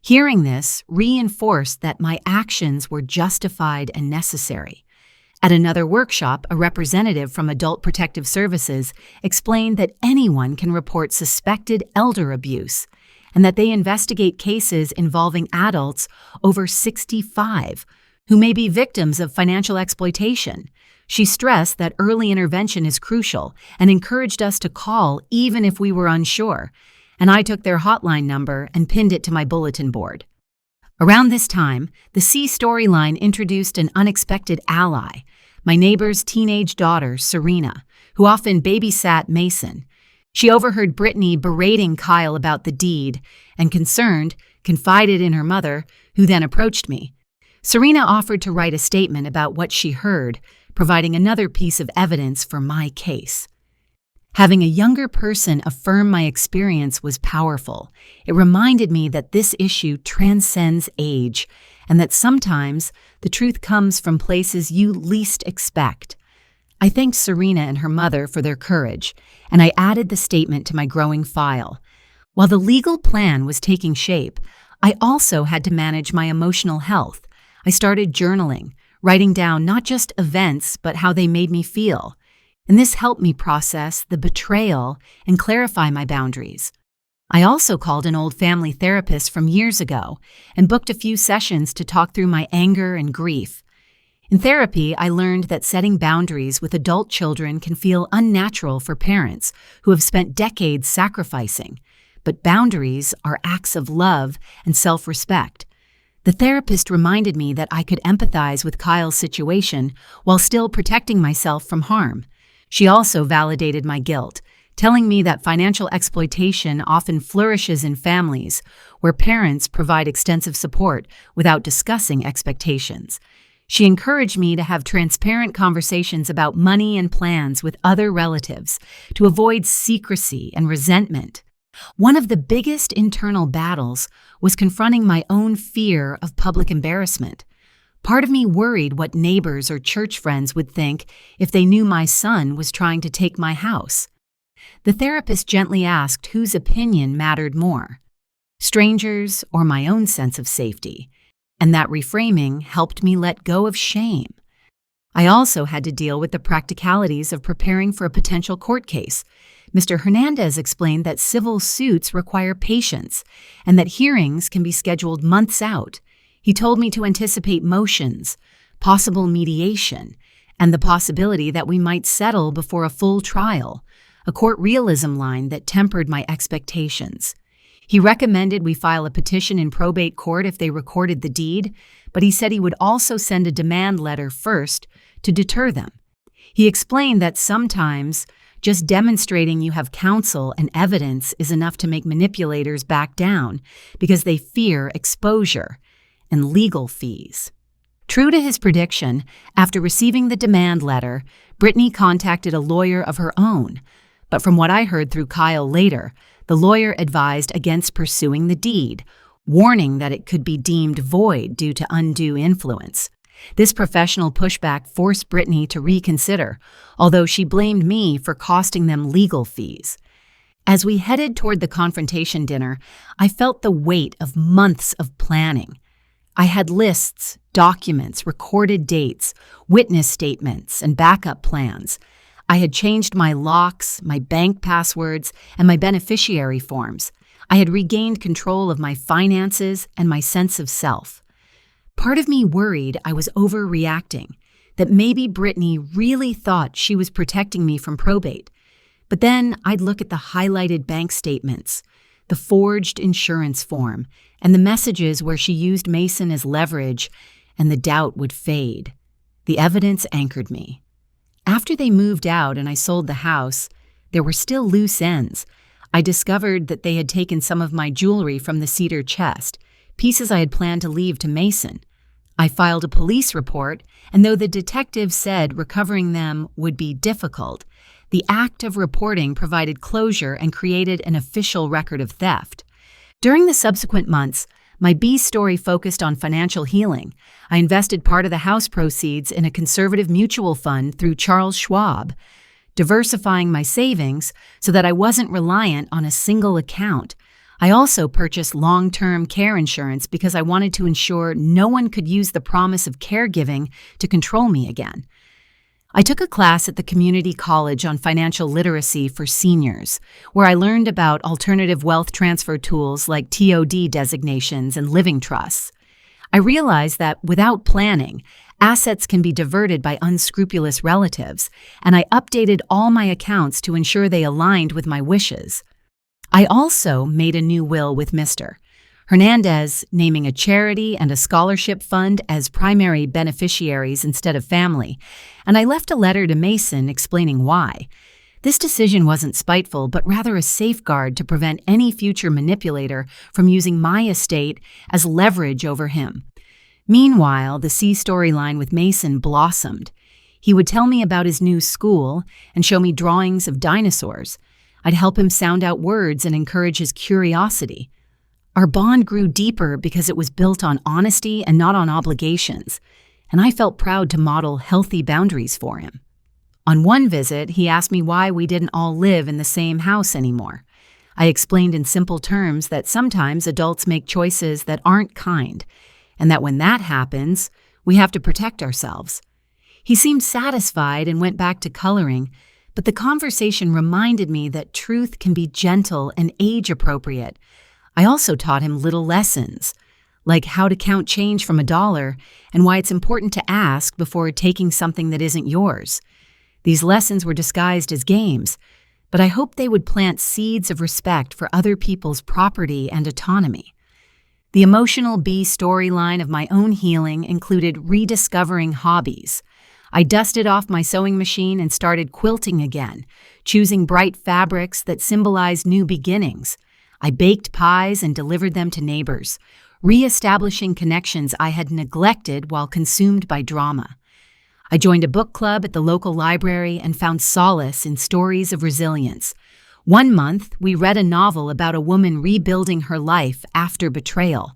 A: Hearing this reinforced that my actions were justified and necessary. At another workshop, a representative from Adult Protective Services explained that anyone can report suspected elder abuse and that they investigate cases involving adults over 65 who may be victims of financial exploitation. She stressed that early intervention is crucial and encouraged us to call even if we were unsure, and I took their hotline number and pinned it to my bulletin board. Around this time, the C storyline introduced an unexpected ally, my neighbor's teenage daughter, Serena, who often babysat Mason. She overheard Brittany berating Kyle about the deed and, concerned, confided in her mother, who then approached me. Serena offered to write a statement about what she heard, providing another piece of evidence for my case. Having a younger person affirm my experience was powerful. It reminded me that this issue transcends age and that sometimes the truth comes from places you least expect. I thanked Serena and her mother for their courage, and I added the statement to my growing file. While the legal plan was taking shape, I also had to manage my emotional health. I started journaling, writing down not just events, but how they made me feel. And this helped me process the betrayal and clarify my boundaries. I also called an old family therapist from years ago and booked a few sessions to talk through my anger and grief. In therapy, I learned that setting boundaries with adult children can feel unnatural for parents who have spent decades sacrificing, but boundaries are acts of love and self-respect. The therapist reminded me that I could empathize with Kyle's situation while still protecting myself from harm. She also validated my guilt, telling me that financial exploitation often flourishes in families where parents provide extensive support without discussing expectations. She encouraged me to have transparent conversations about money and plans with other relatives to avoid secrecy and resentment. One of the biggest internal battles was confronting my own fear of public embarrassment. Part of me worried what neighbors or church friends would think if they knew my son was trying to take my house. The therapist gently asked whose opinion mattered more, strangers or my own sense of safety, and that reframing helped me let go of shame. I also had to deal with the practicalities of preparing for a potential court case. Mr. Hernandez explained that civil suits require patience and that hearings can be scheduled months out. He told me to anticipate motions, possible mediation, and the possibility that we might settle before a full trial, a court realism line that tempered my expectations. He recommended we file a petition in probate court if they recorded the deed, but he said he would also send a demand letter first to deter them. He explained that sometimes just demonstrating you have counsel and evidence is enough to make manipulators back down because they fear exposure and legal fees. True to his prediction, after receiving the demand letter, Brittany contacted a lawyer of her own. But from what I heard through Kyle later, the lawyer advised against pursuing the deed, warning that it could be deemed void due to undue influence. This professional pushback forced Brittany to reconsider, although she blamed me for costing them legal fees. As we headed toward the confrontation dinner, I felt the weight of months of planning. I had lists, documents, recorded dates, witness statements, and backup plans. I had changed my locks, my bank passwords, and my beneficiary forms. I had regained control of my finances and my sense of self. Part of me worried I was overreacting, that maybe Brittany really thought she was protecting me from probate. But then I'd look at the highlighted bank statements, the forged insurance form, and the messages where she used Mason as leverage, and the doubt would fade. The evidence anchored me. After they moved out and I sold the house, there were still loose ends. I discovered that they had taken some of my jewelry from the cedar chest, pieces I had planned to leave to Mason. I filed a police report, and though the detective said recovering them would be difficult, the act of reporting provided closure and created an official record of theft. During the subsequent months, my B story focused on financial healing. I invested part of the house proceeds in a conservative mutual fund through Charles Schwab, diversifying my savings so that I wasn't reliant on a single account. I also purchased long-term care insurance because I wanted to ensure no one could use the promise of caregiving to control me again. I took a class at the community college on financial literacy for seniors, where I learned about alternative wealth transfer tools like TOD designations and living trusts. I realized that without planning, assets can be diverted by unscrupulous relatives, and I updated all my accounts to ensure they aligned with my wishes. I also made a new will with Mr. Hernandez, naming a charity and a scholarship fund as primary beneficiaries instead of family, and I left a letter to Mason explaining why. This decision wasn't spiteful, but rather a safeguard to prevent any future manipulator from using my estate as leverage over him. Meanwhile, the C storyline with Mason blossomed. He would tell me about his new school and show me drawings of dinosaurs. I'd help him sound out words and encourage his curiosity. Our bond grew deeper because it was built on honesty and not on obligations, and I felt proud to model healthy boundaries for him. On one visit, he asked me why we didn't all live in the same house anymore. I explained in simple terms that sometimes adults make choices that aren't kind, and that when that happens, we have to protect ourselves. He seemed satisfied and went back to coloring, but the conversation reminded me that truth can be gentle and age-appropriate. I also taught him little lessons, like how to count change from $1 and why it's important to ask before taking something that isn't yours. These lessons were disguised as games, but I hoped they would plant seeds of respect for other people's property and autonomy. The emotional B storyline of my own healing included rediscovering hobbies. I dusted off my sewing machine and started quilting again, choosing bright fabrics that symbolized new beginnings. I baked pies and delivered them to neighbors, re-establishing connections I had neglected while consumed by drama. I joined a book club at the local library and found solace in stories of resilience. One month, we read a novel about a woman rebuilding her life after betrayal,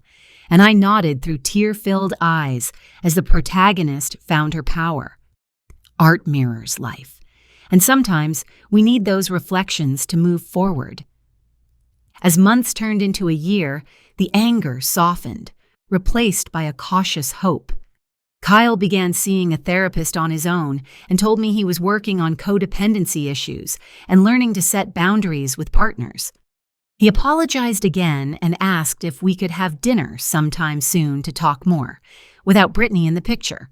A: and I nodded through tear-filled eyes as the protagonist found her power. Art mirrors life, and sometimes we need those reflections to move forward. As months turned into a year, the anger softened, replaced by a cautious hope. Kyle began seeing a therapist on his own and told me he was working on codependency issues and learning to set boundaries with partners. He apologized again and asked if we could have dinner sometime soon to talk more, without Brittany in the picture.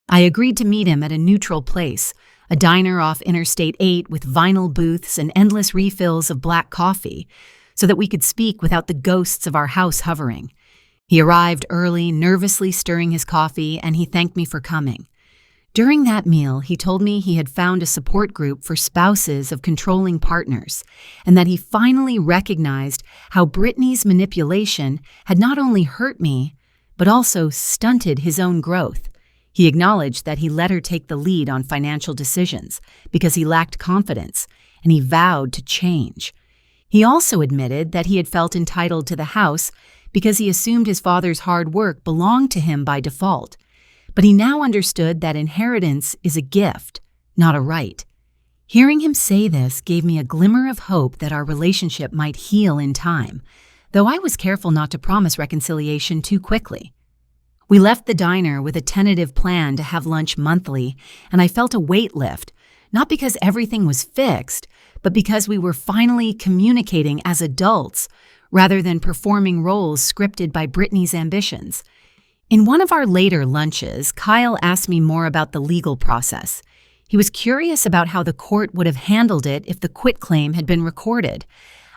A: I agreed to meet him at a neutral place, a diner off Interstate 8 with vinyl booths and endless refills of black coffee, so that we could speak without the ghosts of our house hovering. He arrived early, nervously stirring his coffee, and he thanked me for coming. During that meal, he told me he had found a support group for spouses of controlling partners, and that he finally recognized how Brittany's manipulation had not only hurt me, but also stunted his own growth. He acknowledged that he let her take the lead on financial decisions because he lacked confidence, and he vowed to change. He also admitted that he had felt entitled to the house because he assumed his father's hard work belonged to him by default. But he now understood that inheritance is a gift, not a right. Hearing him say this gave me a glimmer of hope that our relationship might heal in time, though I was careful not to promise reconciliation too quickly. We left the diner with a tentative plan to have lunch monthly, and I felt a weight lift, not because everything was fixed, but because we were finally communicating as adults rather than performing roles scripted by Brittany's ambitions. In one of our later lunches, Kyle asked me more about the legal process. He was curious about how the court would have handled it if the quitclaim had been recorded.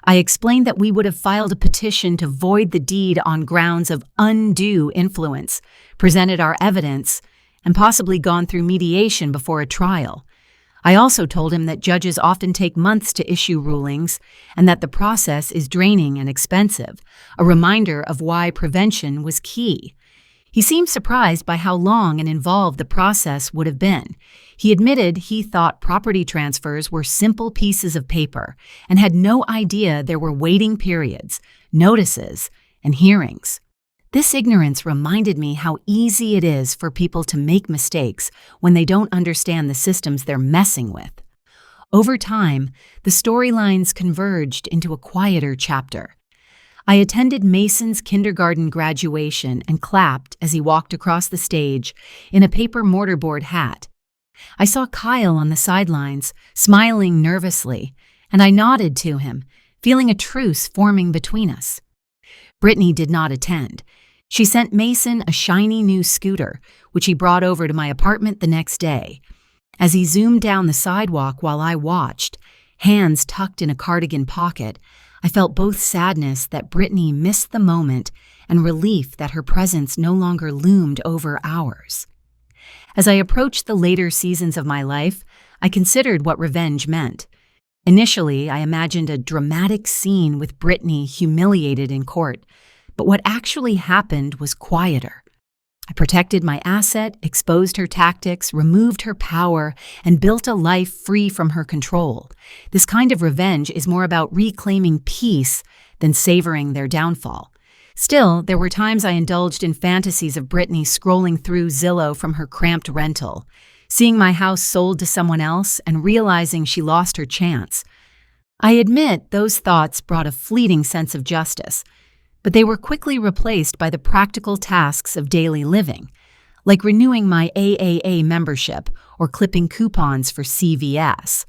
A: I explained that we would have filed a petition to void the deed on grounds of undue influence, presented our evidence, and possibly gone through mediation before a trial. I also told him that judges often take months to issue rulings and that the process is draining and expensive, a reminder of why prevention was key. He seemed surprised by how long and involved the process would have been. He admitted he thought property transfers were simple pieces of paper and had no idea there were waiting periods, notices, and hearings. This ignorance reminded me how easy it is for people to make mistakes when they don't understand the systems they're messing with. Over time, the storylines converged into a quieter chapter. I attended Mason's kindergarten graduation and clapped as he walked across the stage in a paper mortarboard hat. I saw Kyle on the sidelines, smiling nervously, and I nodded to him, feeling a truce forming between us. Brittany did not attend. She sent Mason a shiny new scooter, which he brought over to my apartment the next day. As he zoomed down the sidewalk while I watched, hands tucked in a cardigan pocket, I felt both sadness that Brittany missed the moment and relief that her presence no longer loomed over ours. As I approached the later seasons of my life, I considered what revenge meant. Initially, I imagined a dramatic scene with Brittany humiliated in court, but what actually happened was quieter. I protected my asset, exposed her tactics, removed her power, and built a life free from her control. This kind of revenge is more about reclaiming peace than savoring their downfall. Still, there were times I indulged in fantasies of Brittany scrolling through Zillow from her cramped rental, seeing my house sold to someone else and realizing she lost her chance. I admit those thoughts brought a fleeting sense of justice, but they were quickly replaced by the practical tasks of daily living, like renewing my AAA membership or clipping coupons for CVS.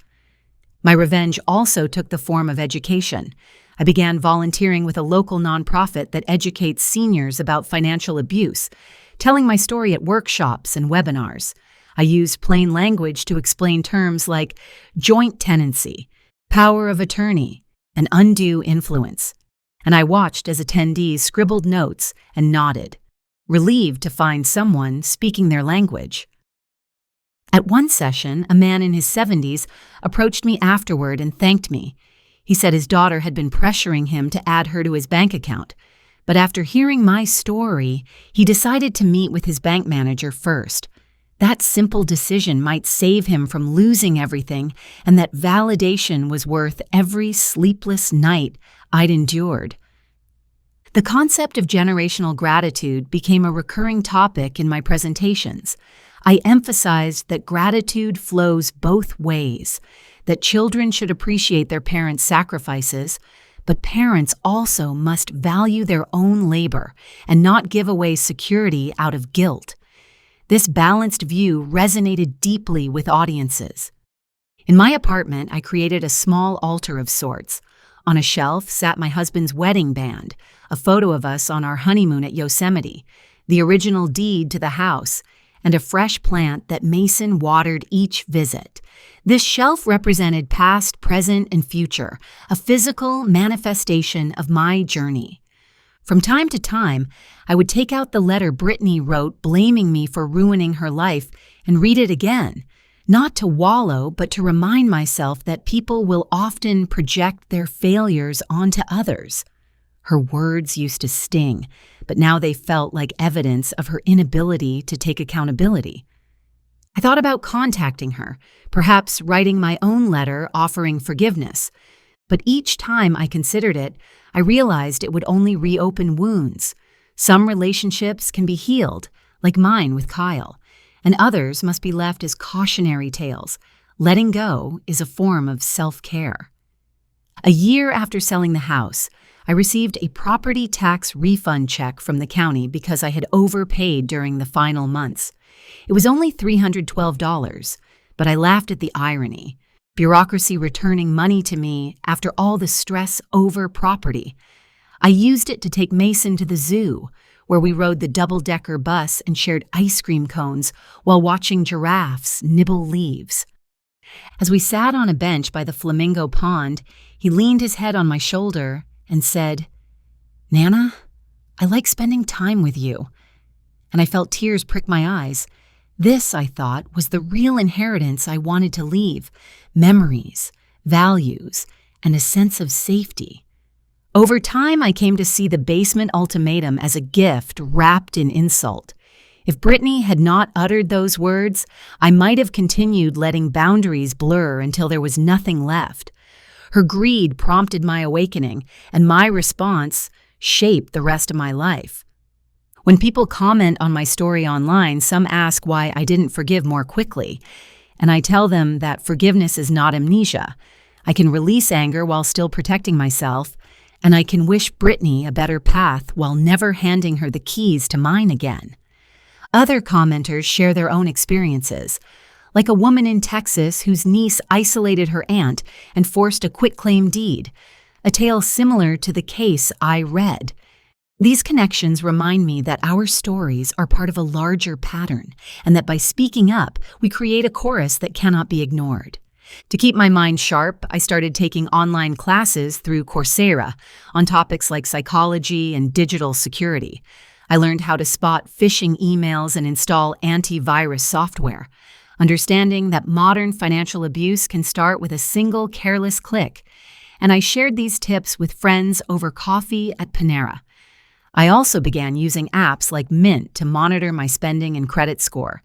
A: My revenge also took the form of education. I began volunteering with a local nonprofit that educates seniors about financial abuse, telling my story at workshops and webinars. I used plain language to explain terms like joint tenancy, power of attorney, and undue influence. And I watched as attendees scribbled notes and nodded, relieved to find someone speaking their language. At one session, a man in his 70s approached me afterward and thanked me. He said his daughter had been pressuring him to add her to his bank account, but after hearing my story, he decided to meet with his bank manager first. That simple decision might save him from losing everything, and that validation was worth every sleepless night I'd endured. The concept of generational gratitude became a recurring topic in my presentations. I emphasized that gratitude flows both ways, that children should appreciate their parents' sacrifices, but parents also must value their own labor and not give away security out of guilt. This balanced view resonated deeply with audiences. In my apartment, I created a small altar of sorts. On a shelf sat my husband's wedding band, a photo of us on our honeymoon at Yosemite, the original deed to the house, and a fresh plant that Mason watered each visit. This shelf represented past, present, and future, a physical manifestation of my journey. From time to time, I would take out the letter Brittany wrote blaming me for ruining her life and read it again, not to wallow, but to remind myself that people will often project their failures onto others. Her words used to sting, but now they felt like evidence of her inability to take accountability. I thought about contacting her, perhaps writing my own letter offering forgiveness. But each time I considered it, I realized it would only reopen wounds. Some relationships can be healed, like mine with Kyle, and others must be left as cautionary tales. Letting go is a form of self-care. A year after selling the house, I received a property tax refund check from the county because I had overpaid during the final months. It was only $312, but I laughed at the irony. Bureaucracy returning money to me after all the stress over property. I used it to take Mason to the zoo, where we rode the double-decker bus and shared ice cream cones while watching giraffes nibble leaves. As we sat on a bench by the flamingo pond, he leaned his head on my shoulder and said, "Nana, I like spending time with you." And I felt tears prick my eyes. This, I thought, was the real inheritance I wanted to leave: memories, values, and a sense of safety. Over time, I came to see the basement ultimatum as a gift wrapped in insult. If Brittany had not uttered those words, I might have continued letting boundaries blur until there was nothing left. Her greed prompted my awakening, and my response shaped the rest of my life. When people comment on my story online, some ask why I didn't forgive more quickly, and I tell them that forgiveness is not amnesia. I can release anger while still protecting myself, and I can wish Brittany a better path while never handing her the keys to mine again. Other commenters share their own experiences, like a woman in Texas whose niece isolated her aunt and forced a quitclaim deed, a tale similar to the case I read. These connections remind me that our stories are part of a larger pattern, and that by speaking up, we create a chorus that cannot be ignored. To keep my mind sharp, I started taking online classes through Coursera on topics like psychology and digital security. I learned how to spot phishing emails and install antivirus software, understanding that modern financial abuse can start with a single careless click. And I shared these tips with friends over coffee at Panera. I also began using apps like Mint to monitor my spending and credit score,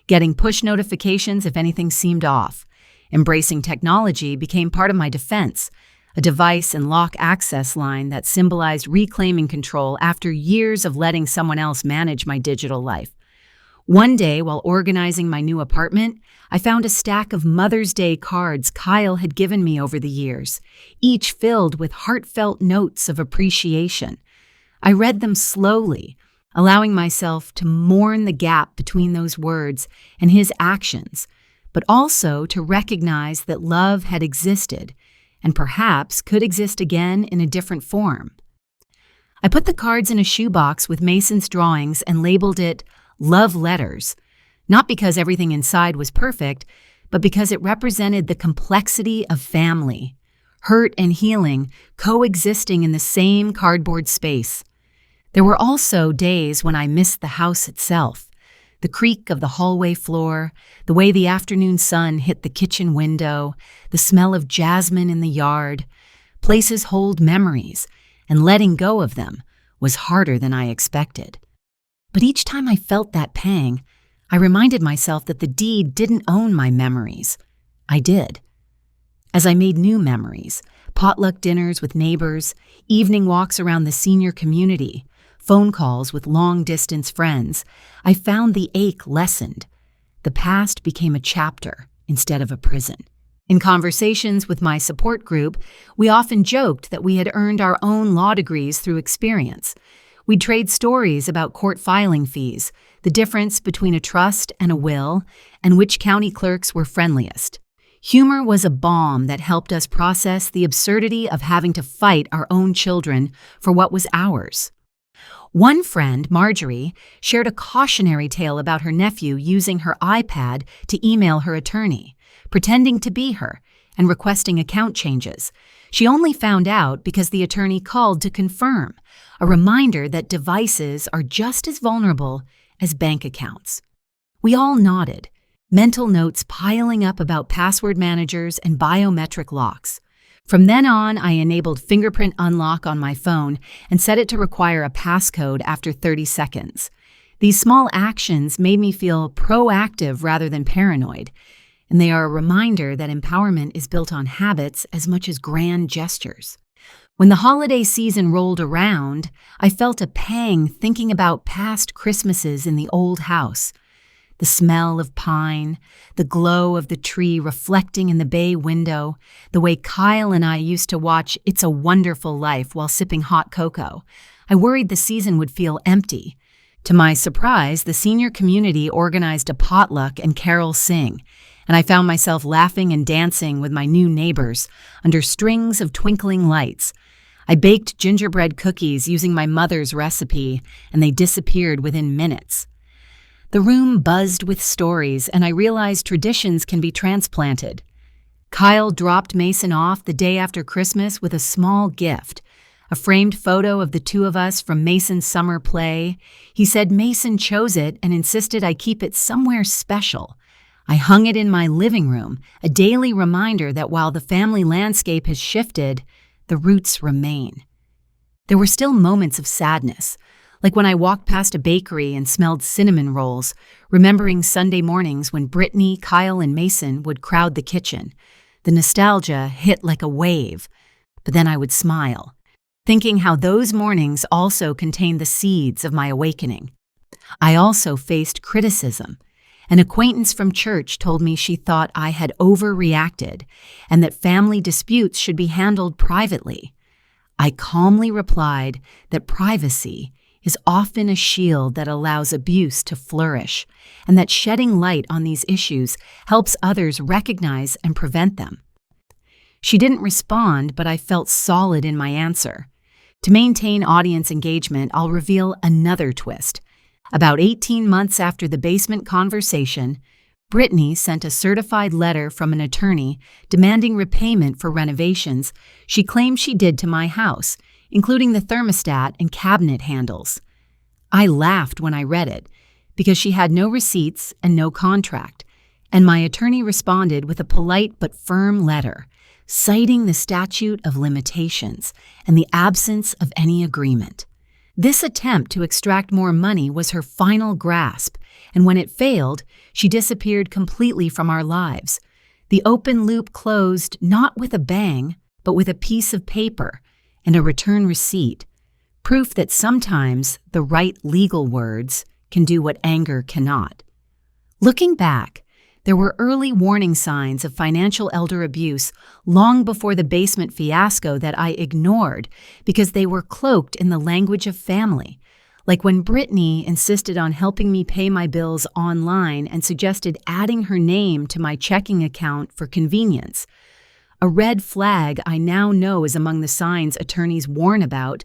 A: getting push notifications if anything seemed off. Embracing technology became part of my defense, a device and lock access line that symbolized reclaiming control after years of letting someone else manage my digital life. One day, while organizing my new apartment, I found a stack of Mother's Day cards Kyle had given me over the years, each filled with heartfelt notes of appreciation. I read them slowly, allowing myself to mourn the gap between those words and his actions, but also to recognize that love had existed and perhaps could exist again in a different form. I put the cards in a shoebox with Mason's drawings and labeled it Love Letters, not because everything inside was perfect, but because it represented the complexity of family, hurt and healing coexisting in the same cardboard space. There were also days when I missed the house itself, the creak of the hallway floor, the way the afternoon sun hit the kitchen window, the smell of jasmine in the yard. Places hold memories, and letting go of them was harder than I expected. But each time I felt that pang, I reminded myself that the deed didn't own my memories. I did. As I made new memories, potluck dinners with neighbors, evening walks around the senior community, phone calls with long-distance friends, I found the ache lessened. The past became a chapter instead of a prison. In conversations with my support group, we often joked that we had earned our own law degrees through experience. We'd trade stories about court filing fees, the difference between a trust and a will, and which county clerks were friendliest. Humor was a balm that helped us process the absurdity of having to fight our own children for what was ours. One friend, Marjorie, shared a cautionary tale about her nephew using her iPad to email her attorney, pretending to be her and requesting account changes. She only found out because the attorney called to confirm, a reminder that devices are just as vulnerable as bank accounts. We all nodded, mental notes piling up about password managers and biometric locks. From then on, I enabled fingerprint unlock on my phone and set it to require a passcode after 30 seconds. These small actions made me feel proactive rather than paranoid, and they are a reminder that empowerment is built on habits as much as grand gestures. When the holiday season rolled around, I felt a pang thinking about past Christmases in the old house. The smell of pine, the glow of the tree reflecting in the bay window, the way Kyle and I used to watch It's a Wonderful Life while sipping hot cocoa. I worried the season would feel empty. To my surprise, the senior community organized a potluck and carol sing, and I found myself laughing and dancing with my new neighbors under strings of twinkling lights. I baked gingerbread cookies using my mother's recipe, and they disappeared within minutes. The room buzzed with stories, and I realized traditions can be transplanted. Kyle dropped Mason off the day after Christmas with a small gift, a framed photo of the two of us from Mason's summer play. He said Mason chose it and insisted I keep it somewhere special. I hung it in my living room, a daily reminder that while the family landscape has shifted, the roots remain. There were still moments of sadness, like when I walked past a bakery and smelled cinnamon rolls, remembering Sunday mornings when Brittany, Kyle, and Mason would crowd the kitchen. The nostalgia hit like a wave, but then I would smile, thinking how those mornings also contained the seeds of my awakening. I also faced criticism. An acquaintance from church told me she thought I had overreacted and that family disputes should be handled privately. I calmly replied that privacy is often a shield that allows abuse to flourish, and that shedding light on these issues helps others recognize and prevent them. She didn't respond, but I felt solid in my answer. To maintain audience engagement, I'll reveal another twist. About 18 months after the basement conversation, Brittany sent a certified letter from an attorney demanding repayment for renovations she claimed she did to my house, including the thermostat and cabinet handles. I laughed when I read it, because she had no receipts and no contract, and my attorney responded with a polite but firm letter, citing the statute of limitations and the absence of any agreement. This attempt to extract more money was her final grasp, and when it failed, she disappeared completely from our lives. The open loop closed not with a bang, but with a piece of paper and a return receipt, proof that sometimes the right legal words can do what anger cannot. Looking back, there were early warning signs of financial elder abuse long before the basement fiasco that I ignored because they were cloaked in the language of family, like when Brittany insisted on helping me pay my bills online and suggested adding her name to my checking account for convenience. A red flag I now know is among the signs attorneys warn about,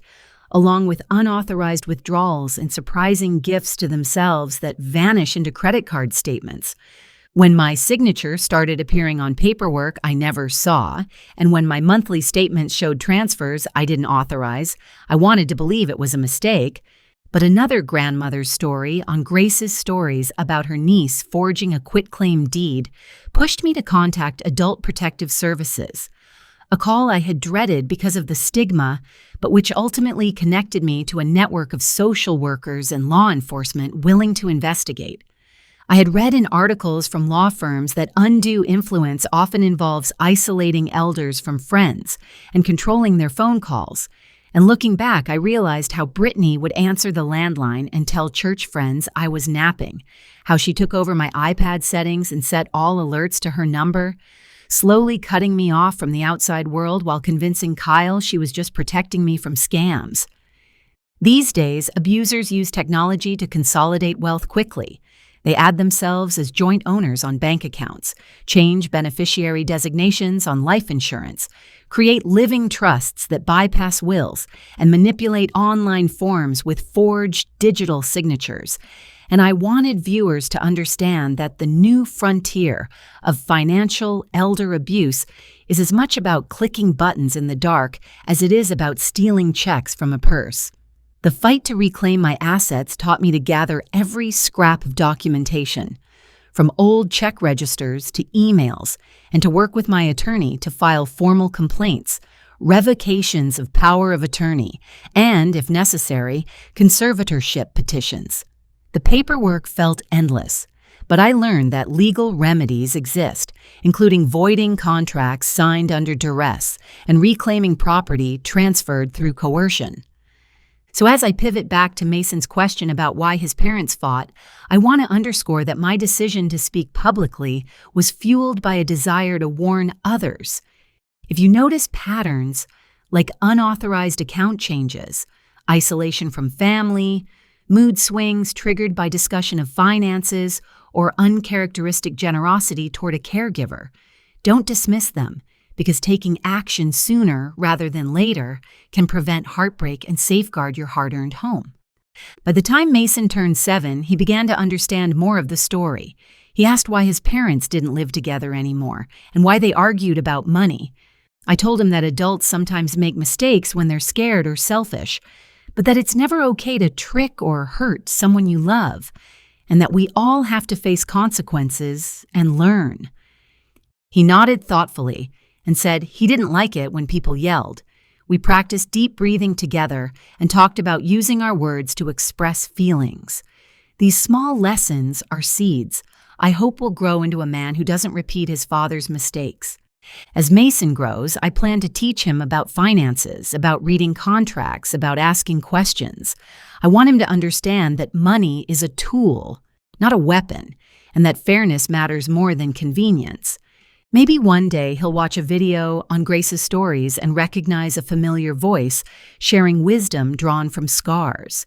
A: along with unauthorized withdrawals and surprising gifts to themselves that vanish into credit card statements. When my signature started appearing on paperwork I never saw, and when my monthly statements showed transfers I didn't authorize, I wanted to believe it was a mistake. But another grandmother's story on Grace's stories about her niece forging a quitclaim deed pushed me to contact Adult Protective Services, a call I had dreaded because of the stigma, but which ultimately connected me to a network of social workers and law enforcement willing to investigate. I had read in articles from law firms that undue influence often involves isolating elders from friends and controlling their phone calls. And looking back, I realized how Brittany would answer the landline and tell church friends I was napping, how she took over my iPad settings and set all alerts to her number, slowly cutting me off from the outside world while convincing Kyle she was just protecting me from scams. These days, abusers use technology to consolidate wealth quickly. They add themselves as joint owners on bank accounts, change beneficiary designations on life insurance, create living trusts that bypass wills, and manipulate online forms with forged digital signatures. And I wanted viewers to understand that the new frontier of financial elder abuse is as much about clicking buttons in the dark as it is about stealing checks from a purse. The fight to reclaim my assets taught me to gather every scrap of documentation, from old check registers to emails, and to work with my attorney to file formal complaints, revocations of power of attorney, and, if necessary, conservatorship petitions. The paperwork felt endless, but I learned that legal remedies exist, including voiding contracts signed under duress and reclaiming property transferred through coercion. So as I pivot back to Mason's question about why his parents fought, I want to underscore that my decision to speak publicly was fueled by a desire to warn others. If you notice patterns like unauthorized account changes, isolation from family, mood swings triggered by discussion of finances, or uncharacteristic generosity toward a caregiver, don't dismiss them, because taking action sooner rather than later can prevent heartbreak and safeguard your hard-earned home. By the time Mason turned 7, he began to understand more of the story. He asked why his parents didn't live together anymore and why they argued about money. I told him that adults sometimes make mistakes when they're scared or selfish, but that it's never okay to trick or hurt someone you love, and that we all have to face consequences and learn. He nodded thoughtfully and said he didn't like it when people yelled. We practiced deep breathing together and talked about using our words to express feelings. These small lessons are seeds I hope will grow into a man who doesn't repeat his father's mistakes. As Mason grows, I plan to teach him about finances, about reading contracts, about asking questions. I want him to understand that money is a tool, not a weapon, and that fairness matters more than convenience. Maybe one day he'll watch a video on Grace's stories and recognize a familiar voice sharing wisdom drawn from scars.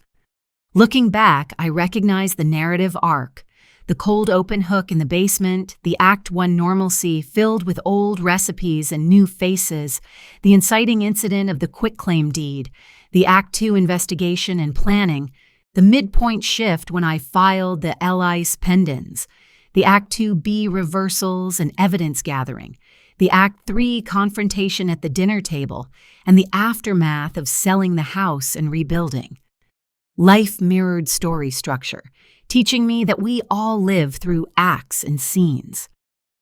A: Looking back, I recognize the narrative arc. The cold open hook in the basement, the Act 1 normalcy filled with old recipes and new faces, the inciting incident of the quitclaim deed, the Act 2 investigation and planning, the midpoint shift when I filed the L.I.'s pendants, the Act 2B reversals and evidence gathering, the Act 3 confrontation at the dinner table, and the aftermath of selling the house and rebuilding. Life mirrored story structure, teaching me that we all live through acts and scenes.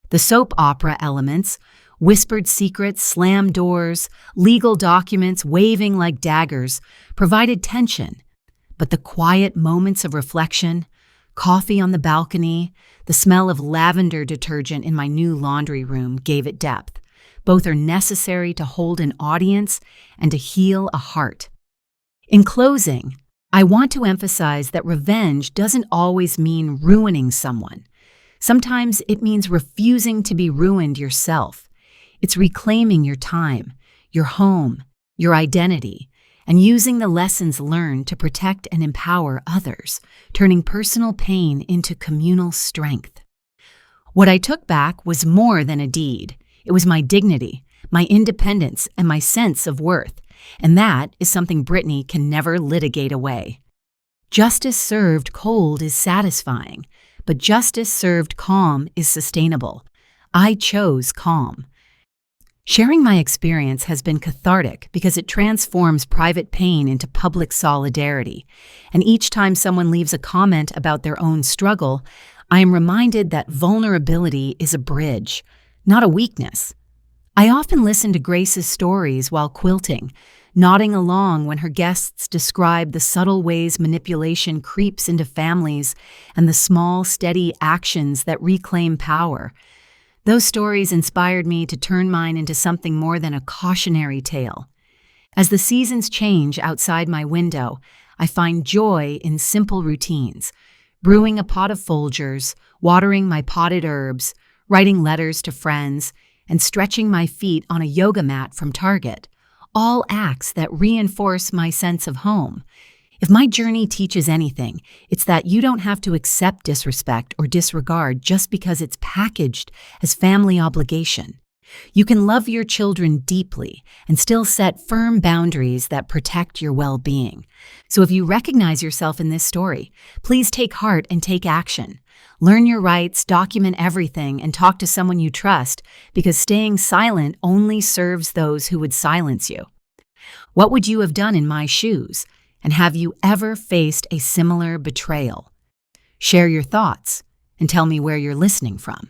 A: The soap opera elements, whispered secrets, slammed doors, legal documents waving like daggers, provided tension. But the quiet moments of reflection, coffee on the balcony, the smell of lavender detergent in my new laundry room gave it depth. Both are necessary to hold an audience and to heal a heart. In closing, I want to emphasize that revenge doesn't always mean ruining someone. Sometimes it means refusing to be ruined yourself. It's reclaiming your time, your home, your identity, and using the lessons learned to protect and empower others, turning personal pain into communal strength. What I took back was more than a deed. It was my dignity, my independence, and my sense of worth. And that is something Brittany can never litigate away. Justice served cold is satisfying, but justice served calm is sustainable. I chose calm. Sharing my experience has been cathartic because it transforms private pain into public solidarity. And each time someone leaves a comment about their own struggle, I am reminded that vulnerability is a bridge, not a weakness. I often listen to Grace's stories while quilting, nodding along when her guests describe the subtle ways manipulation creeps into families and the small, steady actions that reclaim power. Those stories inspired me to turn mine into something more than a cautionary tale. As the seasons change outside my window, I find joy in simple routines: brewing a pot of Folgers, watering my potted herbs, writing letters to friends, and stretching my feet on a yoga mat from Target, all acts that reinforce my sense of home. If my journey teaches anything, it's that you don't have to accept disrespect or disregard just because it's packaged as family obligation. You can love your children deeply and still set firm boundaries that protect your well-being. So if you recognize yourself in this story, please take heart and take action. Learn your rights, document everything, and talk to someone you trust, because staying silent only serves those who would silence you. What would you have done in my shoes? And have you ever faced a similar betrayal? Share your thoughts and tell me where you're listening from.